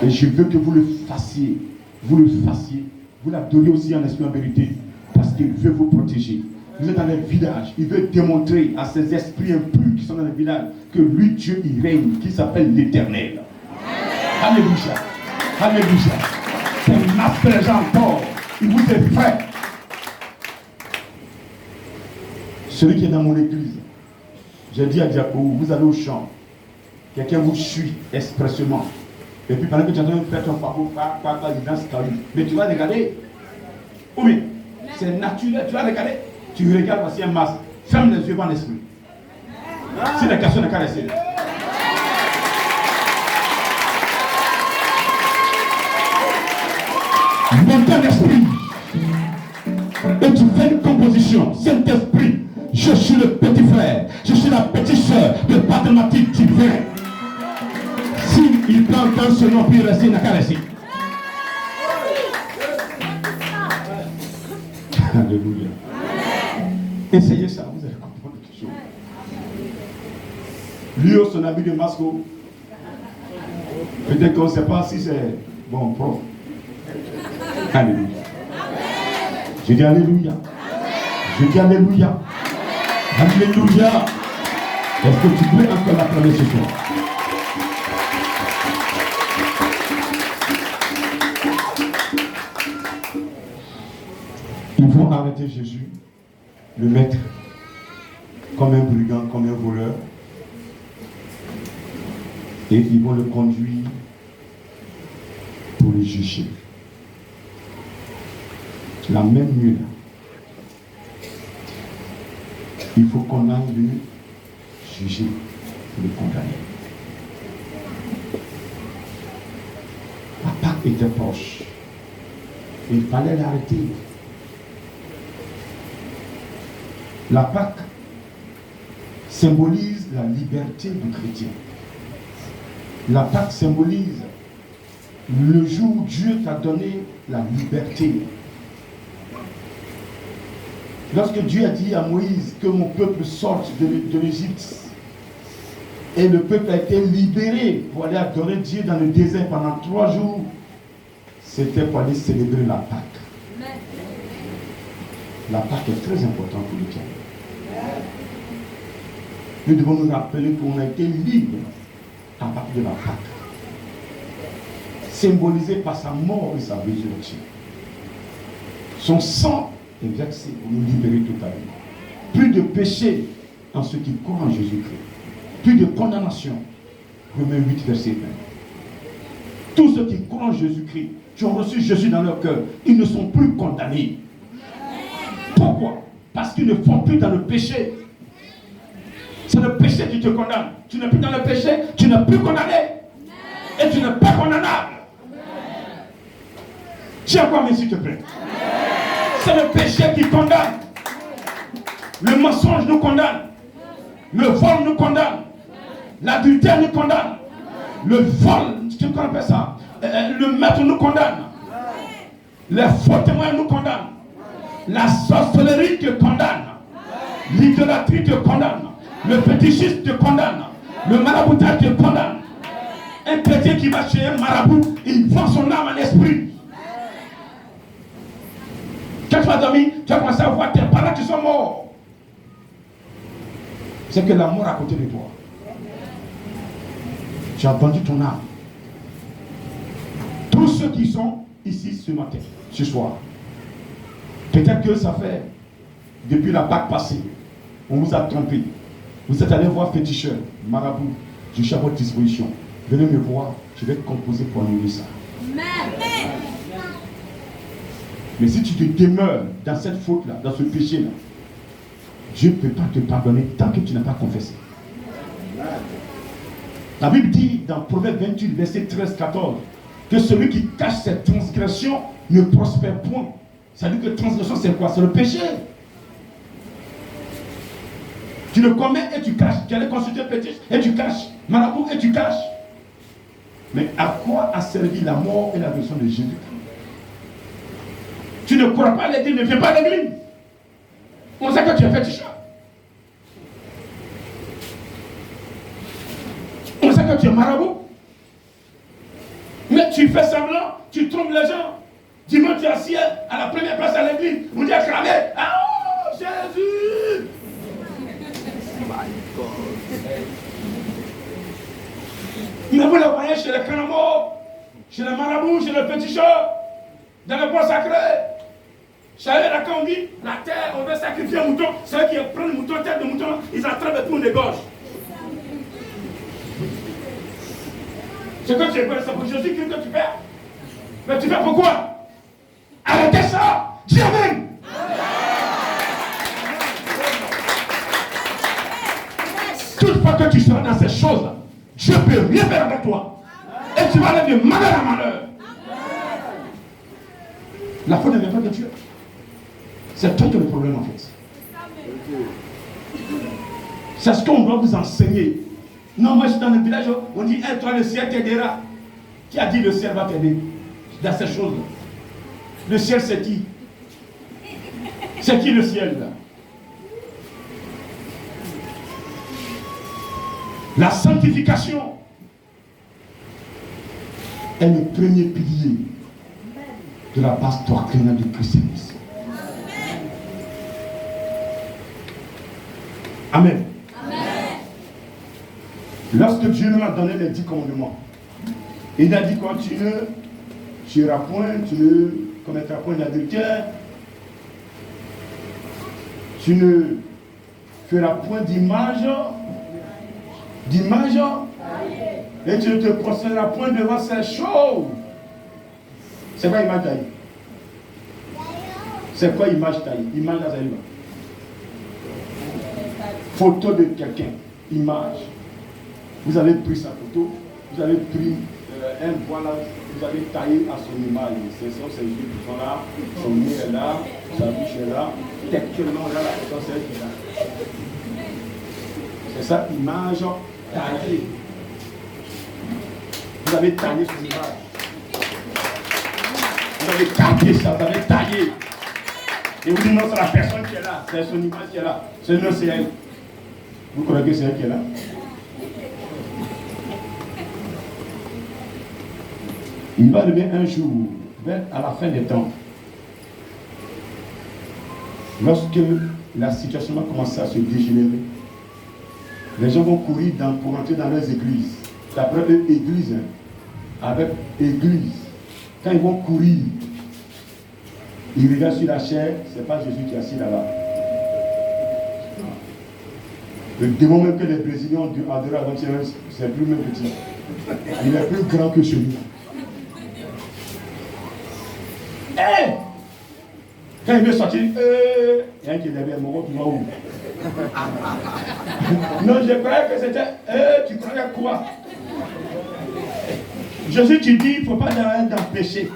Et je veux que vous le fassiez, vous l'adorez aussi en esprit, en vérité, parce qu'il veut vous protéger. Vous êtes dans les villages, il veut démontrer à ces esprits impurs qui sont dans les villages que lui, Dieu, il règne, qui s'appelle l'Éternel. Alléluia. Alléluia. C'est ma présence encore. Il vous est prêt. Celui qui est dans mon église, j'ai dit à Diaco, vous allez au champ. Quelqu'un vous suit expressément. Et puis pendant que tu es en train de faire ton parcours, il danse ta vie. Mais tu vas regarder. Oui, c'est naturel. Tu vas regarder. Tu regardes, voici un masque. Ferme les yeux dans l'esprit. Si la question n'est qu'à rester. Monte l'esprit et tu fais une composition. Saint-Esprit, je suis le petit frère, je suis la petite soeur de mathématiques divin. S'il prend dans ce nom, puis il reste, il n'a qu'à rester. Alléluia. Essayez ça, vous allez comprendre quelque chose. Lui, son habit de masque, peut-être qu'on ne sait pas si c'est bon, prof. Alléluia. Je dis Alléluia. Je dis Alléluia. Alléluia. Est-ce que tu peux encore l'acclamer ce soir? Ils vont arrêter Jésus, le mettre comme un brigand, comme un voleur, et ils vont le conduire pour le juger. La même nuit là, il faut qu'on aille le juger, le condamner. La Pâque était proche. Il fallait l'arrêter. La Pâque symbolise la liberté du chrétien. La Pâque symbolise le jour où Dieu t'a donné la liberté. Lorsque Dieu a dit à Moïse que mon peuple sorte de l'Égypte, Et le peuple a été libéré pour aller adorer Dieu dans le désert pendant 3 jours. C'était pour aller célébrer la Pâque. La Pâque est très importante pour le chrétien. Nous devons nous rappeler qu'on a été libre à partir de la Pâque, symbolisé par sa mort et sa résurrection. Son sang est versé pour nous libérer totalement. Plus de péché en ceux qui croient en Jésus-Christ. Plus de condamnation. Romains 8, verset 20. Tous ceux qui croient en Jésus-Christ, qui ont reçu Jésus dans leur cœur, ils ne sont plus condamnés. Pourquoi? Parce qu'ils ne font plus dans le péché. C'est le péché qui te condamne. Tu n'es plus dans le péché, tu n'es plus condamné. Et tu n'es pas condamnable. Tiens quoi, mais s'il te plaît. C'est le péché qui condamne. Le mensonge nous condamne. Le vol nous condamne. L'adultère nous condamne. Le vol, tu connais ça? Le maître nous condamne. Les faux témoins nous condamnent. La sorcellerie te condamne. L'idolâtrie te condamne. Le fétichisme te condamne. Le maraboutage te condamne. Un chrétien qui va chez un marabout, il vend son âme en esprit. Quand tu vas dormir, tu vas commencer à voir tes parents qui sont morts. C'est que la mort à côté de toi. Tu as vendu ton âme. Tous ceux qui sont ici ce matin, ce soir, peut-être que ça fait depuis la Pâque passée, on vous a trompé. Vous êtes allé voir féticheur, marabout, je suis à votre disposition. Venez me voir, je vais te composer pour annuler ça. Mais si tu te demeures dans cette faute-là, dans ce péché-là, Dieu ne peut pas te pardonner tant que tu n'as pas confessé. La Bible dit dans Proverbe 28, verset 13-14, que celui qui cache ses transgressions ne prospère point. Ça veut dire que transgression, c'est quoi? C'est le péché. Tu le commets et tu caches. Tu allais consulter le péché et tu caches. Marabout et tu caches. Mais à quoi a servi la mort et la résurrection de Jésus-Christ? Tu ne crois pas à l'église, ne viens pas à l'église. On sait que tu es féticheur. On sait que tu es marabout. Mais tu fais semblant, tu trompes les gens. Dimanche, tu es assis à la première place à l'église. On dit acclamer. Ah, oh, Jésus! Mais vous le voyez chez les canamos, chez les marabouts, chez les féticheurs, dans les bois sacrés. Chez là, quand on dit la terre, on veut sacrifier un mouton, c'est eux qui prennent le mouton, tête de mouton, ils attrapent et tout, on dégorge. C'est que tu es c'est pour Jésus-Christ que tu fais. Mais tu fais pourquoi? Arrêtez ça! Dis Amen! Toutefois que tu seras dans ces choses-là, Dieu peut rien faire avec toi. Et tu vas aller de malheur à malheur. La faute ne vient pas de Dieu. C'est toi qui as le problème en fait. C'est ce qu'on doit vous enseigner. Non, moi je suis dans le village, on dit, toi le ciel t'aidera. Qui a dit le ciel va t'aider dans ces choses-là? Le ciel c'est qui? C'est qui le ciel là? La sanctification est le premier pilier de la base doctrinale du christianisme. Amen. Amen. Lorsque Dieu nous a donné les 10 commandements, il a dit quoi? Tu ne tueras point, tu ne commettras point d'adultère, tu ne feras point d'image, et tu ne te prosterneras point devant ces choses. C'est quoi image taillée? C'est quoi image taillée? Image là, c'est photo de quelqu'un, image. Vous avez pris sa photo, vous avez pris un voilà, vous avez taillé à son image. Ce sont ses yeux qui sont là, son nez est là, sa bouche est là, textuellement là, la photo c'est elle qui est là. C'est ça, image taillée. Vous avez taillé son image. Vous avez capté ça, vous avez taillé. Et vous dites non, c'est la personne qui est là, c'est son image qui est là. C'est non, c'est elle. Vous croyez que c'est elle qui est là? Il va arriver un jour, à la fin des temps, lorsque la situation va commencer à se dégénérer, les gens vont courir pour entrer dans leurs églises. D'après eux, église, avec église. Quand ils vont courir, ils regardent sur la chair, ce n'est pas Jésus qui est assis là-bas. Le démon même que les Brésiliens ont adoré avant-hier, c'est plus même petit. Il est plus grand que celui-là. Hey! Quand il veut sortir, il y a un qui est derrière moi, tu vas où? Non, je croyais que c'était. Tu croyais quoi? Jésus, tu dis, il ne faut pas dans le péché.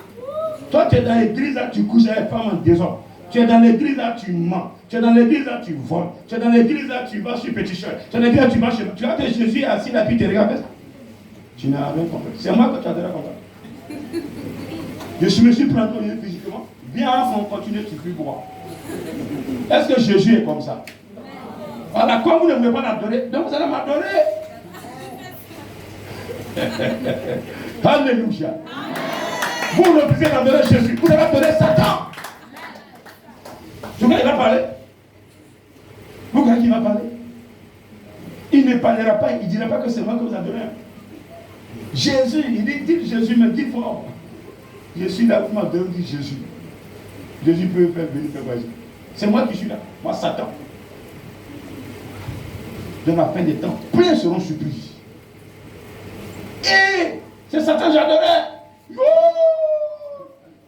Toi, tu es dans l'église, là, tu couches avec les femmes en désordre. Tu es dans l'église, là, tu mens. Tu es dans l'église, là, tu voles. Tu es dans l'église, là, tu vas sur Petit Chef. Tu es dans l'église, là, tu vas chez. Tu vois que Jésus est assis là, puis tu regardes ça. Tu n'as rien compris. C'est moi que tu as déjà compris. Je me suis pris physiquement. Viens, on continue, tu plus boire. Est-ce que Jésus est comme ça? Voilà, comme vous ne voulez pas l'adorer, donc vous allez m'adorer. Alléluia. Vous refusez d'adorer Jésus, vous devez adorer Satan. Vous croyez qu'il va parler? Vous croyez qu'il va parler? Il ne parlera pas, il ne dira pas que c'est moi que vous adorez. Jésus, il dit Jésus, me dit fort. Je suis là, vous m'adorez, dit Jésus. Jésus peut faire venir faire quoi? C'est moi qui suis là, moi Satan. Dans la fin des temps, plein seront surpris. Et c'est Satan, j'adorais.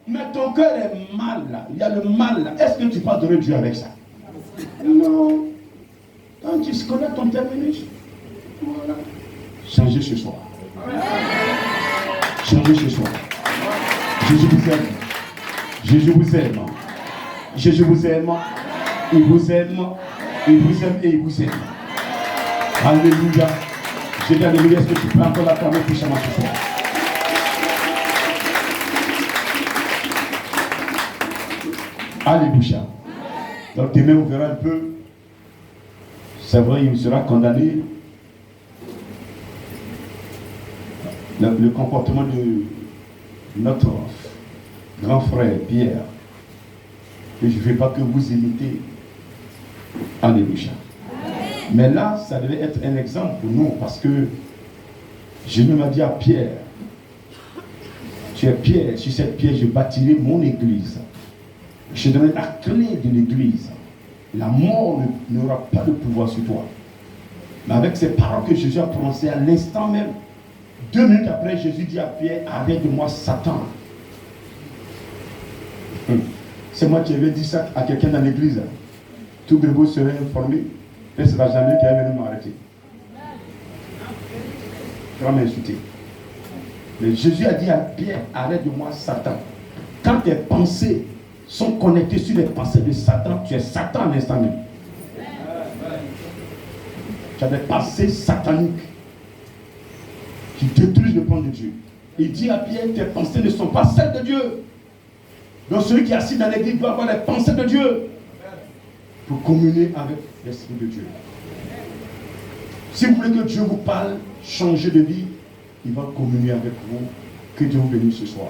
Mais ton cœur est mal là. Il y a le mal là. Est-ce que tu peux adorer Dieu avec ça? Non. Quand tu connais ton terminus, voilà. Changez ce soir. Changez ce soir. Jésus vous aime. Jésus vous aime. Jésus vous aime. Il vous aime. Il vous aime et il vous aime. Alléluia. Je dis alléluia. Est-ce que tu peux encore l'acclamer puissamment ce soir? Alléluia. Donc demain on verra un peu. C'est vrai, il sera condamné. Le comportement de notre grand frère Pierre. Et je ne veux pas que vous imitez. Alléluia. Mais là, ça devait être un exemple pour nous parce que Jésus m'a dit à Pierre, tu es Pierre, sur cette pierre je bâtirai mon église. Je donnerai la clé de l'église. La mort n'aura pas de pouvoir sur toi. Mais avec ces paroles que Jésus a prononcées à l'instant même, 2 minutes après, Jésus dit à Pierre, arrête de moi Satan. C'est moi qui avais dit ça à quelqu'un dans l'église. Tout Grégo serait informé. Et ce sera jamais qui est venu m'arrêter. Tu vas m'insulter. Mais Jésus a dit à Pierre, arrête de moi Satan. Quand tes pensées sont connectées sur les pensées de Satan, tu es Satan à l'instant même. Tu as des pensées sataniques qui détruisent le plan de Dieu. Il dit à Pierre, tes pensées ne sont pas celles de Dieu. Donc celui qui est assis dans l'église doit avoir les pensées de Dieu pour communier avec l'Esprit de Dieu. Si vous voulez que Dieu vous parle, changer de vie, il va communier avec vous. Que Dieu vous bénisse ce soir.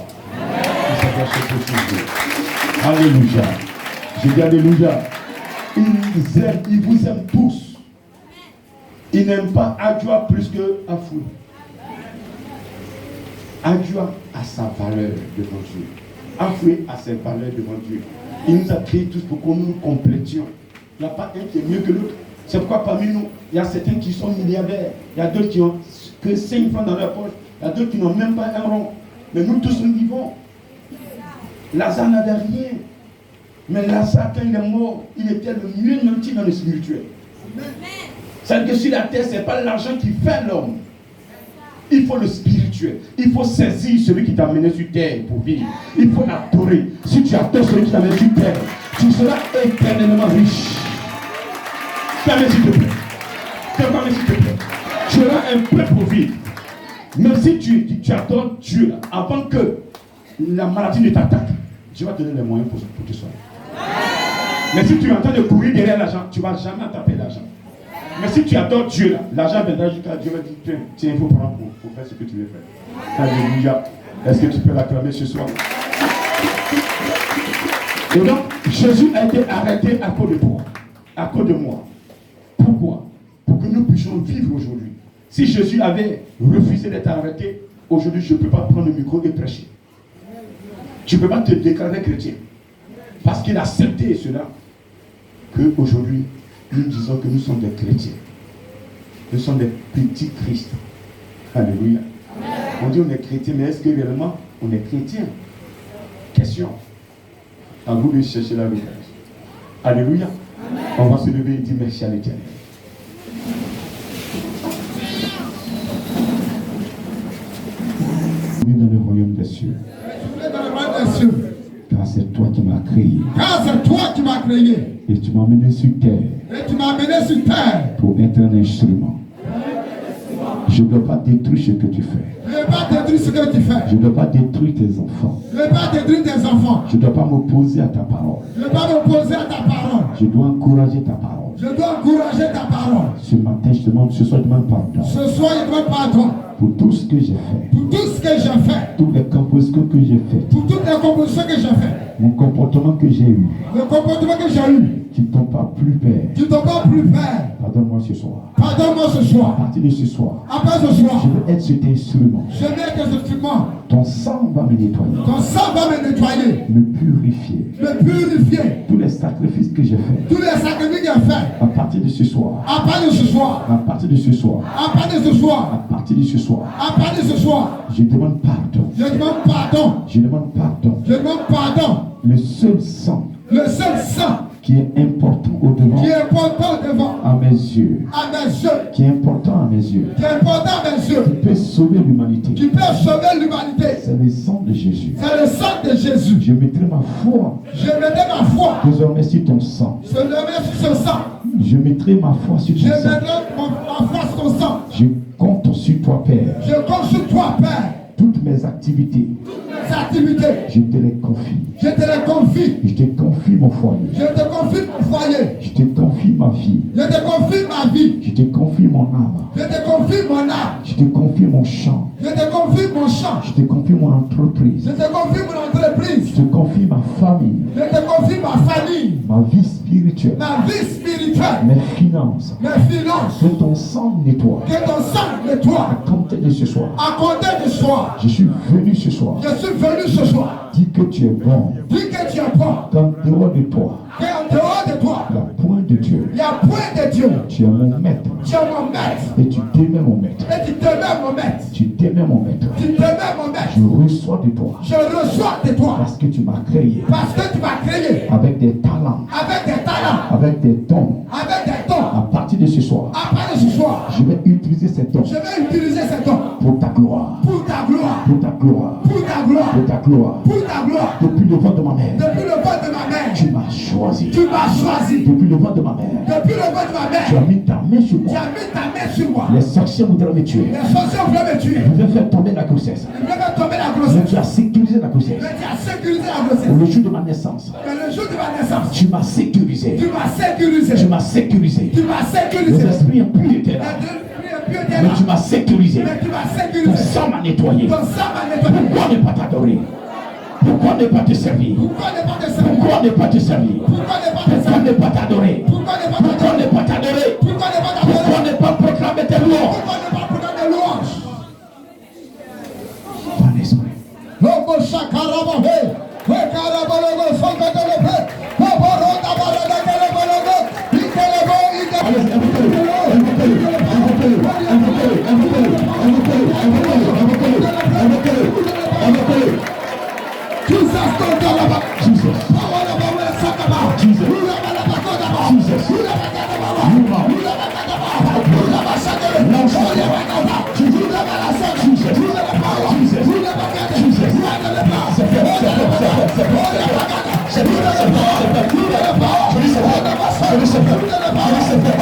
Alléluia. Je dis alléluia. Il vous aime tous. Il n'aime pas Adjoa plus que Afou. Adjoa a sa valeur devant Dieu. Afou a ses valeurs devant Dieu. Il nous a créés tous pour que nous complétions. Il n'y a pas un qui est mieux que l'autre. C'est pourquoi parmi nous, il y a certains qui sont milliardaires. Il y a d'autres qui n'ont que 5 francs dans leur poche. Il y a d'autres qui n'ont même pas un rond. Mais nous tous nous vivons. Lazare n'avait rien. Mais Lazare, quand il est mort, il était le mieux nanti dans le spirituel. C'est-à-dire que sur la terre, ce n'est pas l'argent qui fait l'homme. Il faut le spirituel. Il faut saisir celui qui t'a amené sur terre pour vivre. Il faut l'adorer. Si tu adores celui qui t'a amené sur terre, tu seras éternellement riche. Fermez s'il te plaît. Fermez s'il te plaît. Tu auras un peu pour vivre. Même si tu adores Dieu, là, avant que la maladie ne t'attaque, Dieu va te donner les moyens pour te soigner. Mais si tu es en train de courir derrière l'argent, tu ne vas jamais taper l'argent. Mais si tu adores Dieu, là, l'argent viendra jusqu'à Dieu va dire, tiens, il faut prendre pour faire ce que tu veux faire. Alléluia. Est-ce que tu peux l'acclamer ce soir? Et donc, Jésus a été arrêté à cause de toi, à cause de moi. Pourquoi? Pour que nous puissions vivre aujourd'hui. Si Jésus avait refusé d'être arrêté, aujourd'hui, je ne peux pas prendre le micro et prêcher. Tu ne peux pas te déclarer chrétien. Parce qu'il a accepté cela, qu'aujourd'hui, nous disons que nous sommes des chrétiens. Nous sommes des petits Christ. Alléluia. On dit on est chrétien, mais est-ce que réellement on est chrétien? Question. À vous de chercher la réponse. Alléluia. On va se lever et dire merci à l'Éternel. Dans le royaume des cieux. Car c'est toi qui m'as créé. Car c'est toi qui m'as créé. Et tu m'as amené sur terre. Et tu m'as amené sur terre. Pour être un instrument. Je ne dois pas détruire ce que tu fais. Je ne dois pas détruire ce que tu fais. Je ne dois pas détruire tes enfants. Je ne dois pas détruire tes enfants. Je ne dois pas m'opposer à ta parole. Je ne dois pas m'opposer à ta parole. Je dois encourager ta parole. Je dois encourager ta parole. Ce matin, je demande, ce soir, je demande pardon. Ce soir, je demande pardon. Pour tout ce que j'ai fait. Pour tout ce que j'ai fait. Toutes les compositions que j'ai faites. Pour toutes les compositions que j'ai faites. Mon comportement que j'ai eu. Le comportement que j'ai eu. Qui ne t'ont pas plus peur. Qui ne t'ont pas plus peur. Pardonne-moi ce soir. Pardonne-moi ce soir. À partir de ce soir. Après ce soir. Je veux être cet instrument. Je veux être cet instrument. Ton sang va me nettoyer. Ton sang va me nettoyer. Me purifier. Me purifier. Tous les sacrifices que j'ai faits. Tous les sacrifices que j'ai faits. À partir de ce soir. À partir de ce soir. À partir de ce soir. À partir de ce soir. À partir de ce soir. À partir de ce soir. Je demande pardon. Je demande pardon. Je demande pardon. Je demande pardon. Le seul sang. Le seul sang. Qui est important au devant. Qui est important devant. À mes yeux. À mes yeux. Qui est important à mes yeux. Qui est important à mes yeux. Qui peut sauver l'humanité. Qui peut sauver l'humanité. C'est le sang de Jésus. C'est le sang de Jésus. Je mettrai ma foi. Je mettrai ma foi. Désormais sur ton sang. Je mettrai sur ce sang. Je mettrai ma foi sur ton sang. Je mettrai ma foi sur ton sang. Je compte sur toi, Père. Je compte sur toi, Père. Toutes mes activités. Mes activités. Je te les confie. Je te les confie. Je te confie mon foyer. Je te confie mon foyer. Je te confie ma vie. Je te confie ma vie. Je te confie mon âme. Je te confie mon âme. Je te confie mon champ. Je te confie mon champ. Je te confie mon entreprise. Je te confie mon entreprise. Je te confie ma famille. Je te confie ma famille. Ma vie spirituelle. Ma vie spirituelle. Mes finances. Mes finances. Que ton sang nettoie. Que ton sang nettoie. À compter de ce soir. À compter de ce soir. Je suis venu ce soir. Je suis venu ce soir. Dis que tu es bon. Dis que tu es bon. Qu'en dehors de toi. Et en dehors de toi. Il n'y a point de Dieu. Il n'y a point de Dieu. Tu es mon maître. Tu es mon maître. Et tu t'aimais mon maître. Et tu t'aimais mon maître. Tu t'aimais mon maître. Tu t'aimais mon maître. Je reçois de toi. Je reçois de toi. Parce que tu m'as créé. Parce que tu m'as créé. Avec des talents. Avec des talents. Avec des dons. Avec des dons. À partir de ce soir. À partir de ce soir. Je vais utiliser ces dons. Je vais utiliser ces dons. Pour ta gloire. Pour ta gloire. Pour ta gloire. Pour ta gloire. Pour ta gloire. Pour ta gloire. Depuis le ventre de ma mère. Depuis le ventre de ma mère. Tu m'as choisi. Tu m'as choisi. Depuis le ventre de ma mère. Depuis le ventre de ma mère. Tu as mis ta main sur Tu moi. as mis ta main sur moi. Les sorciers voudraient me tuer. Les sorciers voulaient me tuer. Ils voulaient faire tomber la grossesse. Ils voulaient faire tomber la Mais grossesse. tu as sécurisé la grossesse. Mais tu as sécurisé la grossesse. Pour le jour de ma naissance. Mais le jour de ma naissance. Tu m'as sécurisé. Tu m'as sécurisé. Tu m'as sécurisé. Tu m'as sécurisé. Les esprits impurs étaient là. Mais tu m'as sécurisé. Mais tu m'as Ton sécurisé. sang m'a nettoyé. Ton sang m'a nettoyé. Pourquoi ne pas t'adorer? Pourquoi ne pas te servir? Pourquoi ne pas te servir? Pourquoi ne pas te servir? Pourquoi ne pas te Pourquoi servir? ne pas t'adorer? Pourquoi ne pas Pourquoi t'adorer? ne pas t'adorer? Pourquoi ne pas Pourquoi t'adorer? ne pas proclamer tes louanges? Pourquoi ne pas prendre des louanges? Ton esprit. Lobo shakarabahe. Wekarabalogo songodolobe. Oboronda baradagalogo. Ikelebo Allez, ide. Jesus don't tell about. Jesus. Power of our sakaba. Jesus. Ula balabakoda ba. Jesus. Ula bakada ba. Yuma. Ula bakada ba. Ula basakere. Ula bakada. Ula balasaka. Jesus. Ula power. Jesus. Ula bakada. Jesus. Ula power. C'est fait, c'est fait, c'est fait, c'est fait. Ula bakada. C'est fait, c'est fait, c'est fait. Ula power. Je dis c'est fait. Je dis c'est fait. Ula Je power. dis c'est fait.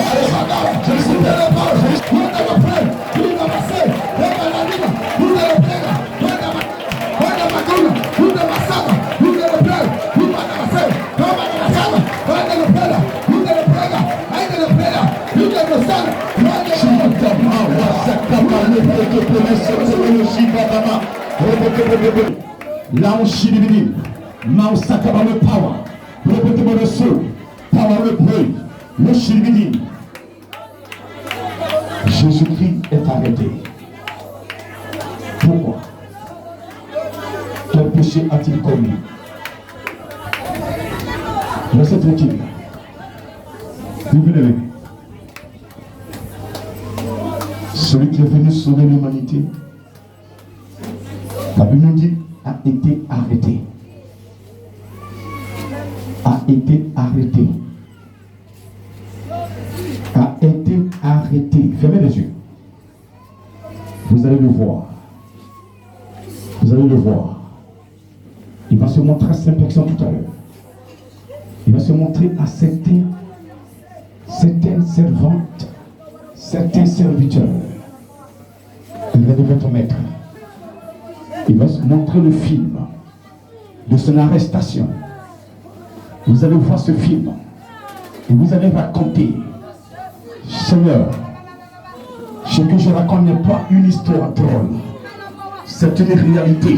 Je dis c'est fait. Ula power. Ula pray. Ula base. Ula lalina. Ula plega. Ula maguna. Ula masaka. Ula pray. Ula base. Ula masaka. Ula plega. Ula plega. Ula plega. Ula masaka. Là on chie now sakaba le power. Répétez-moi le saut. Power le bruit. Le chie. Jésus-Christ est arrêté. Pourquoi? Quel péché a-t-il commis? Restez tranquille. Vous venez. Celui qui est venu sauver l'humanité, la Bible nous dit, a été arrêté. A été arrêté. A été arrêté. Fermez les yeux. Vous allez le voir. Vous allez le voir. Il va se montrer à Saint-Pexan tout à l'heure. Il va se montrer à certaines servantes, certains serviteurs. Il va devenir ton maître. Il va se montrer le film de son arrestation. Vous allez voir ce film et vous allez raconter, Seigneur, ce que je raconte n'est pas une histoire drôle, c'est une réalité.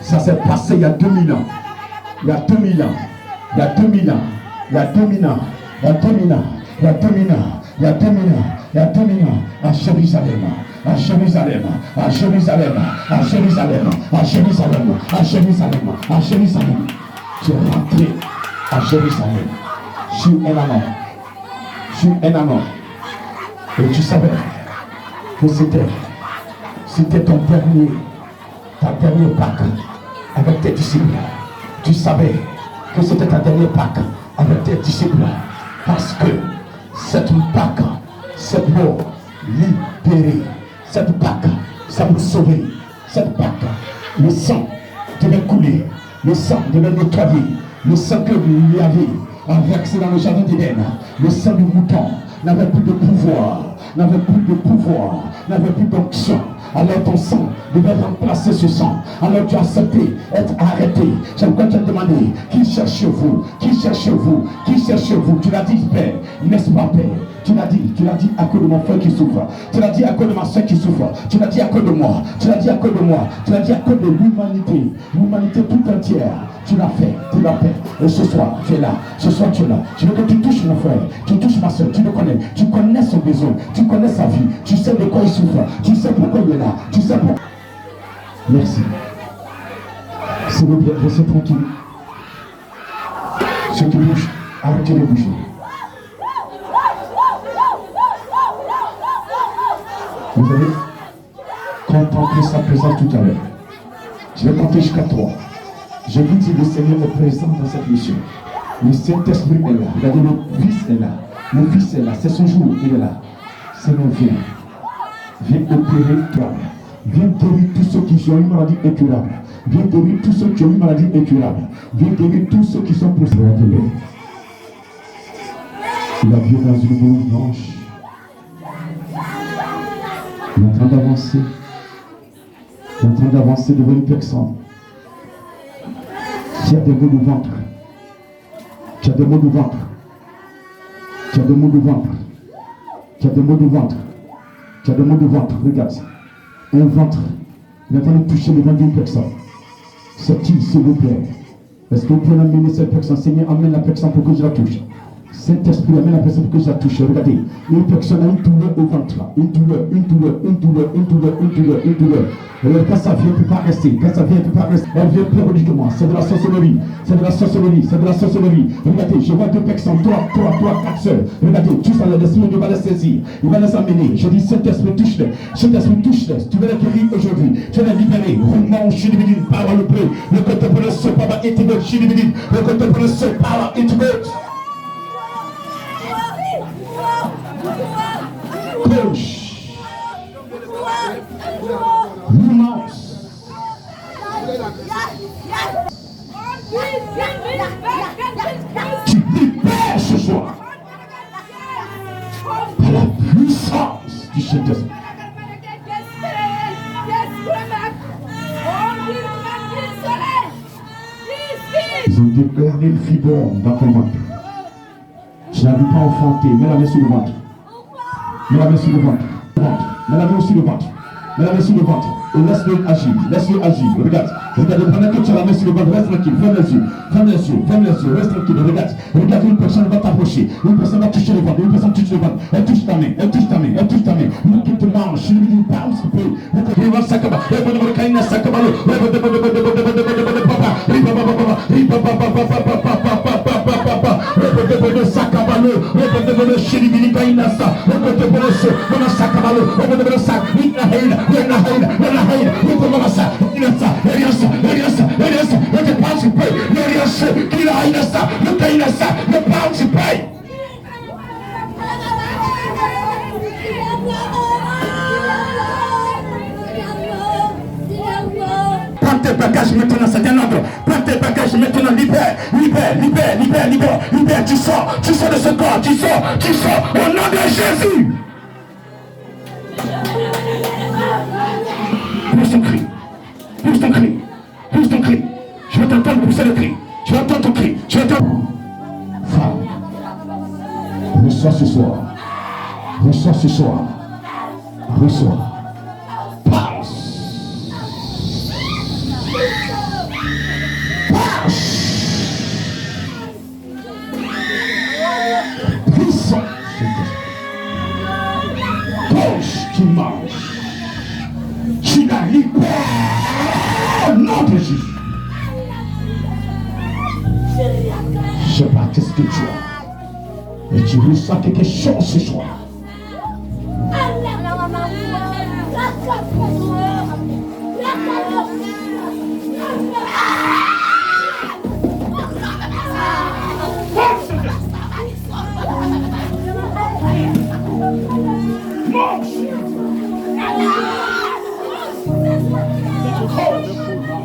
Ça s'est passé il y a 2000 ans. Il y a 2000 ans. Il y a 2000 ans. Il y a 2000 ans. Il y a 2000 ans. Il y a 2000 ans. Il y a 2000 ans. Il y a 2000 ans. À Jérusalem. À Jérusalem. À Jérusalem. À Jérusalem. À Jérusalem. À Jérusalem. À Jérusalem. Tu es rentré à Jérusalem. Je suis un amant. Je suis un amant. Et tu savais que c'était ton dernier, ta dernière Pâque avec tes disciples. Tu savais que c'était ta dernière Pâque avec tes disciples. Parce que cette Pâque, c'est pour libérer. Cette Pâque, c'est pour sauver. Cette Pâque, le sang devait couler. Le sang devait nettoyer. Le sang que vous lui avez versé dans le jardin d'Éden. Le sang du mouton n'avait plus de pouvoir. N'avait plus de pouvoir. N'avait plus d'onction. Alors ton sang devait remplacer ce sang. Alors tu as accepté être arrêté. C'est pourquoi tu as demandé, qui cherchez-vous? Qui cherchez-vous? Qui chercez-vous? Tu l'as dit, Père, n'est-ce pas, Père? Tu l'as dit à cause de mon frère qui souffre. Tu l'as dit à cause de ma soeur qui souffre. Tu l'as dit à cause de moi. Tu l'as dit à cause de moi. Tu l'as dit à cause de l'humanité. L'humanité tout entière. Tu l'as fait, tu l'as fait. Et ce soir, tu es là. Ce soir, tu es là. Je veux que tu touches mon frère. Tu touches ma soeur. Tu le connais. Tu connais son besoin. Tu connais sa vie. Tu sais de quoi il souffre. Tu sais pourquoi il est là. Tu sais pourquoi. Merci. S'il vous plaît, restez tranquille. Ceux qui bougent, arrêtez de bouger. Vous allez contempler sa présence tout à l'heure. Je vais compter jusqu'à 3. Je vous dis, le Seigneur est présent dans cette mission. Le Saint-Esprit est là. Regardez, le Fils est là. Le Fils est là. C'est son jour, il est là. Seigneur, viens. Viens opérer toi. Viens guérir tous ceux qui ont une maladie incurable. Viens guérir tous ceux qui ont une maladie incurable. Viens guérir tous ceux qui sont poussés. Regardez-le. Il a vu dans une blouse blanche. Il est en train d'avancer. Il est en train d'avancer devant une personne qui a des maux de ventre. Qui a des maux de ventre. Qui a des maux de ventre. Qui a des maux de ventre. Qui a des maux de ventre. Regarde ça. Un ventre. Il est en train de toucher le ventre d'une personne. C'est qui, s'il vous plaît? Est-ce que vous pouvez amener cette personne? Seigneur, amène la personne pour que je la touche. Saint-Esprit, amène la personne pour que je la touche. Regardez, une personne a une douleur au ventre. Une douleur. Alors quand ça vient, elle ne peut pas rester. Quand ça vient, elle ne peut pas rester. Elle vient périodiquement. C'est de la sorcellerie. Regardez, je vois 2 personnes, 3, 4 sœurs. Regardez, tous à l'esprit, Dieu va les saisir. Il va les amener. Je dis, Saint-Esprit, touche-les. Saint-Esprit, touche-les. Tu vas les guérir aujourd'hui. Tu vas les libérer. Roulement, chidibidine, power, le bleu. Le côté pour le seul, power, intimate, chidibidine. Le côté pour le seul, power, intimate. Push. Renounce. Tu libères ce soir par la puissance du Saint-Esprit. Ils ont déclaré le fibrome dans ton ventre. Tu n'arrives pas à enfanter. Mets la main sur le ventre. Mets la main sur le ventre. Mets la main sur le ventre. Mets la main sur le ventre. Et laisse-le agir. Laisse-le agir. Regarde. Regarde. Pendant que tu as la main sur le ventre, reste tranquille. Ferme les yeux. Ferme les yeux. Ferme les yeux. Reste tranquille. Regarde. Regarde, une personne va t'approcher. Une personne va toucher le ventre. Une personne touche le ventre. Elle touche ta main. Elle touche ta main. Elle touche ta main. Look at the mouth. She will be bounce to pay. He wants sakaba. Prends tes bagages maintenant, c'est un ordre. Prends tes bagages maintenant, libère, libère, libère, libère, libère, libère. Tu sors de ce corps, tu sors, au nom de Jésus. Pousse ton cri, pousse ton cri, pousse ton cri. Je vais t'entendre pousser le cri. Je vais entendre ton cri, je vais t'entendre. Femme, reçois ce soir, reçois ce soir, reçois. Qui marche, tu la libères au nom de Jésus. Je sais pas qu'est-ce que tu as, et tu ressens quelque chose ce soir.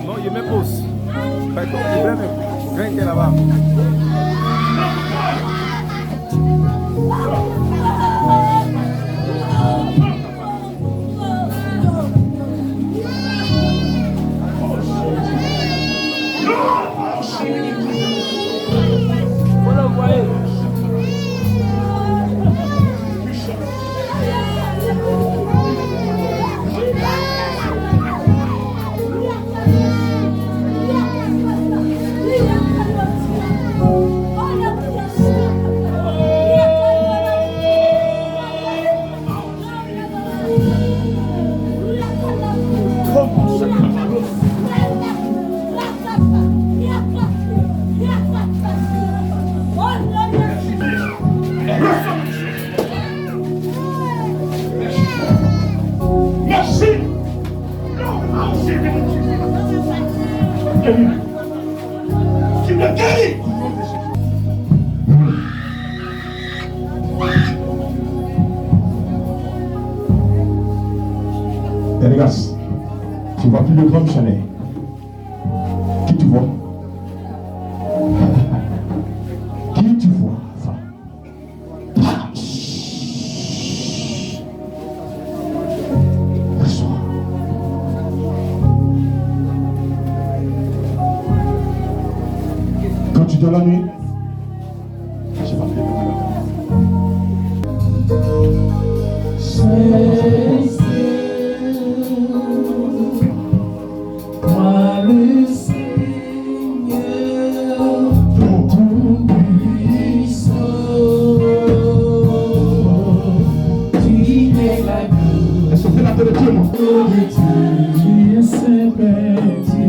No, yo me puse. Vente là-bas. Faut l'envoyer. Tu me guéris. Et regarde, tu vois plus le grand Chanel. Qui tu vois? Qui tu vois? Dans la nuit, je vais appeler Moi le Seigneur, ton puissant, tu es la gloire. Est-ce que vous faites la télé, moi? Tu es Saint-Père, tu es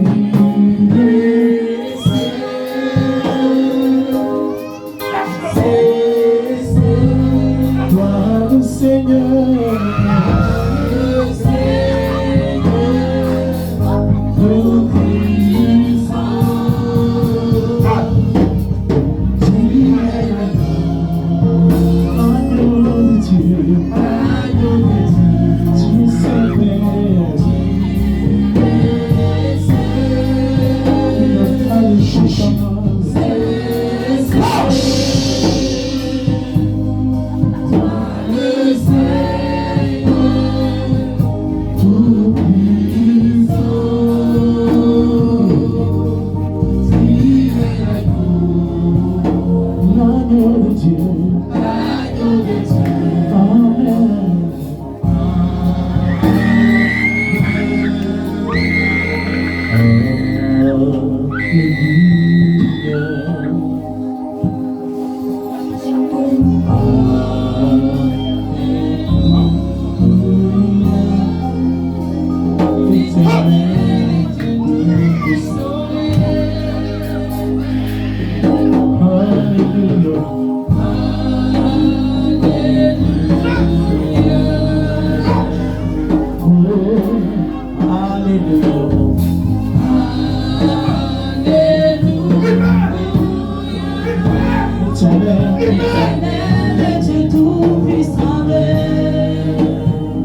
Éternel, Dieu tout-puissant.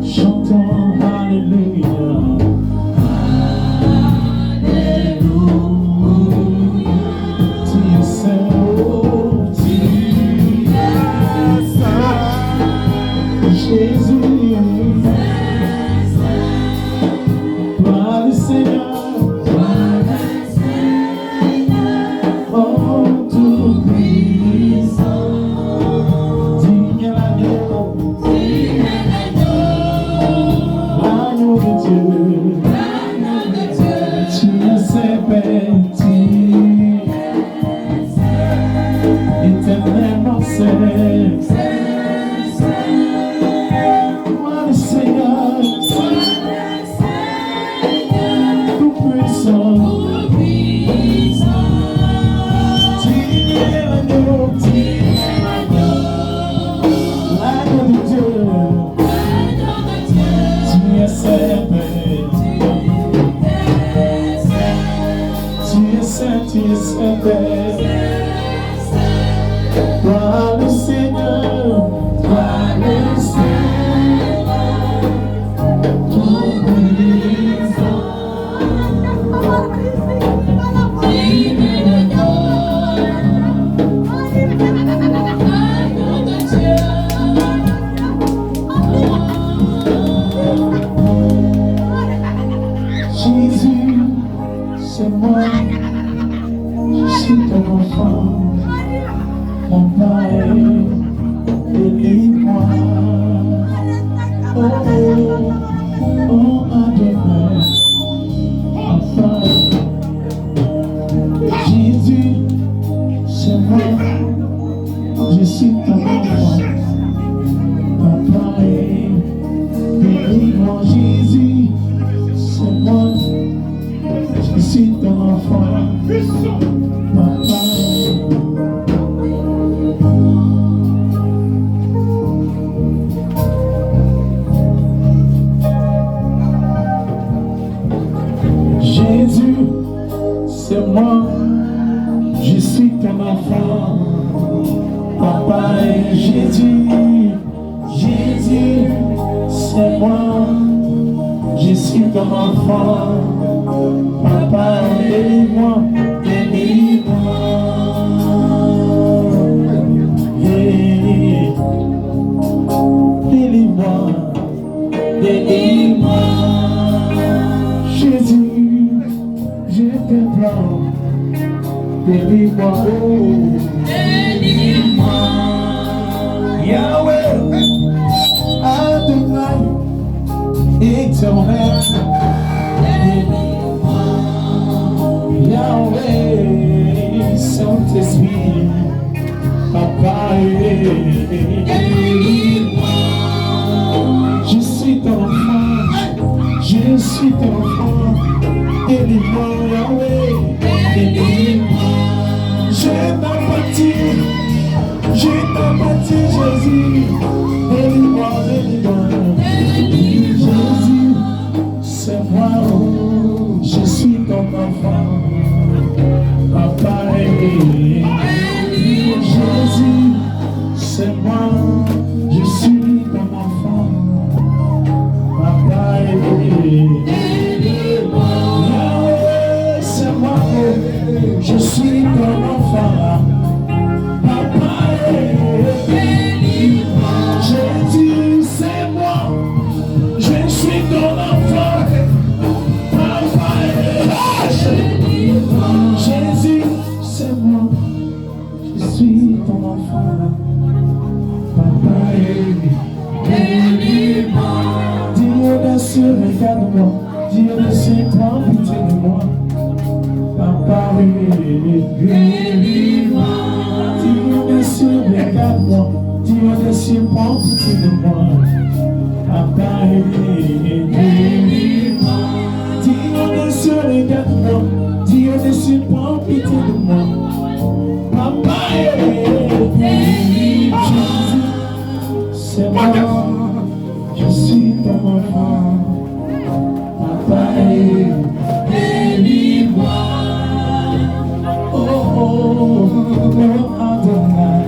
Chantons Alléluia. Alléluia. Tu es saint, oh, tu es saint. Jésus, toi le Seigneur, oh tout-puissant. Digne l'agneau, l'agneau de Dieu. Tu es saint, Père, tu es éternellement saint. Toi le Seigneur, tout-puissant. Digne l'agneau, l'agneau de Dieu. Tu es saint, Père. Tu es saint, Père. Toi le Seigneur, toi le Seigneur, tout-puissant. Jésus, c'est moi, je suis ton enfant, mon Père, délivre-moi. Oh, oh, Adonai, enfin. Jésus, c'est moi, je suis ton enfant, Papa, délivre-moi. Jésus, c'est moi, je suis ton enfant, Papa. Jésus, c'est moi, je suis ton enfant, Papa. Et Jésus, Jésus, c'est moi, je suis ton enfant, Papa. Délivre-moi, délivre-moi. Hey, délivre-moi, délivre-moi. Jésus, je t'implore, délivre-moi, oh, Délivre-moi. Yahweh, Adonai, éternel, Yahweh, Saint-Esprit, Papa, je suis ton enfant, je suis ton enfant, délivre-moi, Yahweh, délivre-moi. Je t'appartiens, Jésus, délivre-moi, délivre-moi. Jésus, c'est moi, oh, je suis ton enfant, Papa. Jésus, c'est moi, je suis ton enfant, Papa. Yahweh, c'est moi, je suis ton enfant, Papa. Jésus, c'est moi, je suis ton enfant, Papa. Jésus, c'est moi, je suis ton enfant, Papa. Dieu des cieux, regarde-moi, Dieu des cieux, prends pitié de moi, Papa. Dieu des cieux, regarde-moi, Dieu des cieux, prends pitié de moi, Papa. Dieu des cieux, regarde-moi, Dieu des cieux, prends pitié de moi, Papa. Jésus, c'est moi, je suis ton enfant, Papa. Délivre-moi. Oh, oh, oh, Adonai,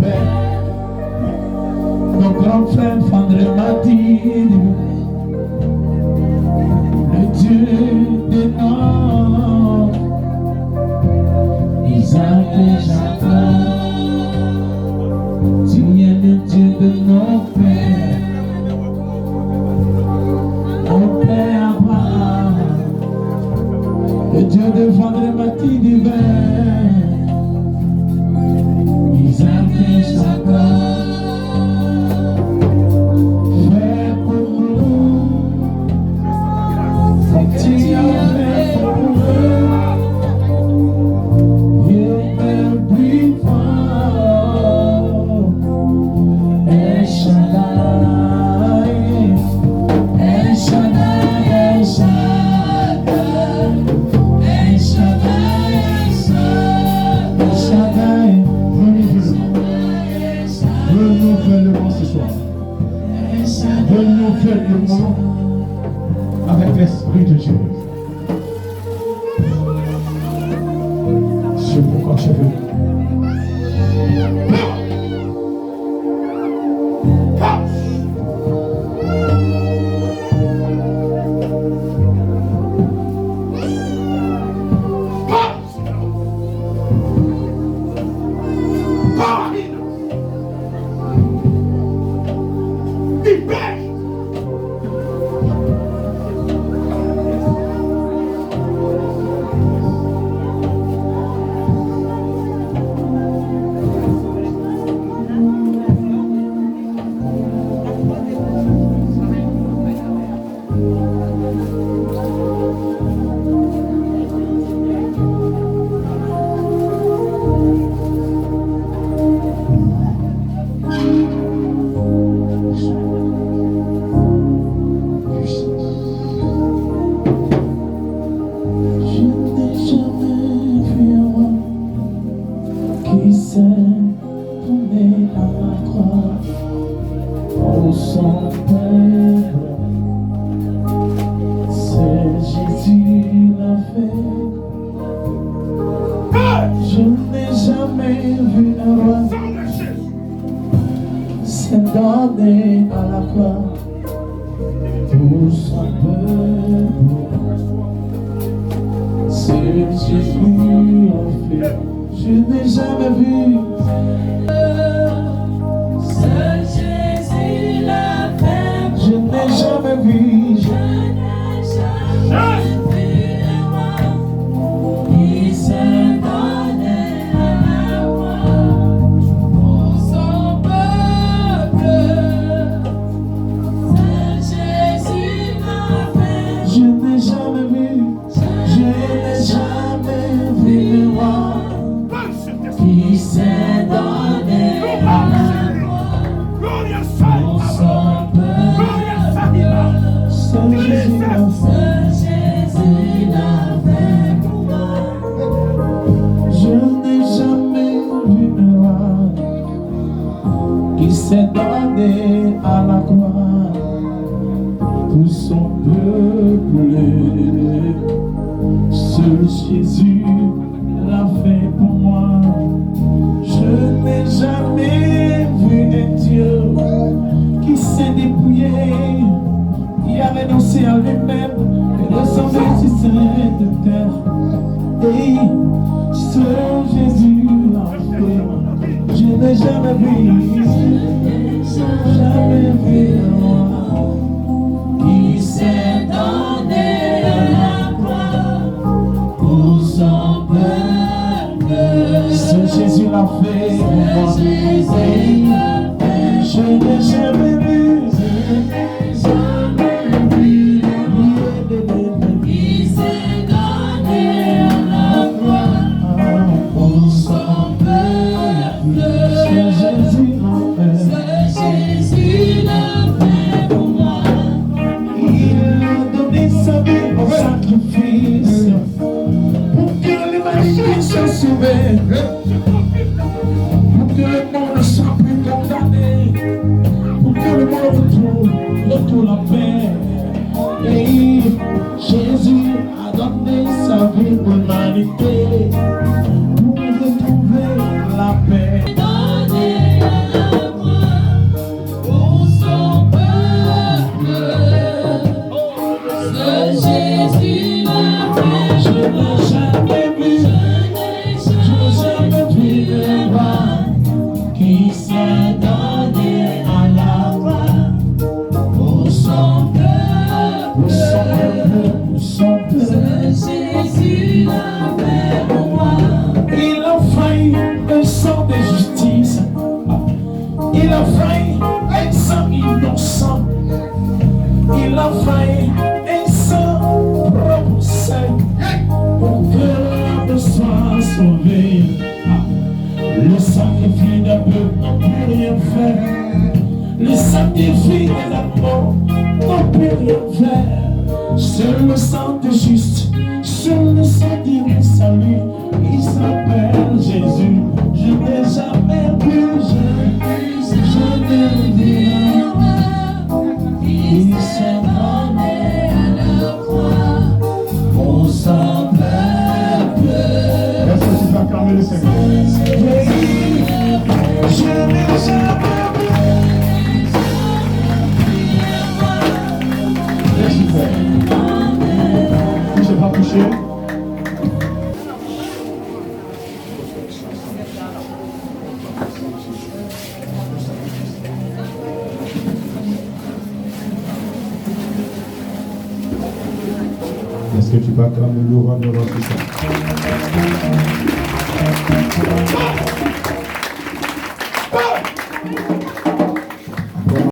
Père. Nos grands frères Fandré m'a dit, le Dieu des noms, Isaac et Jacob, tu es le Dieu de nos pères, mon Père Abraham, le Dieu de Fandré m'a dit divin, Isaac et Jacob. Donne-nous faire le monde avec l'Esprit de Dieu. C'est pourquoi je veux. Pour l'humanité, pour retrouver la paix. donné à la croix pour son peuple. Jésus l'a fait pour moi. Il a failli un sang de justice. Il a failli un sang innocent. Il a failli un sang propre pour que l'homme soit sauvé. Le sacrifice ne peut plus rien faire. Le sacrifice de la mort ne peut rien faire. Seul le sang de juste, seul le sang du salut, il s'appelle Jésus. Je n'ai jamais vu, je n'ai vu. Il s'est donné à la croix pour son peuple. Est-ce que tu vas acclamer le Seigneur? Je n'ai jamais vu. Laisse-le faire. Touchez pas, touchez. Est-ce que tu vas acclamer le roi de roi, c'est ça?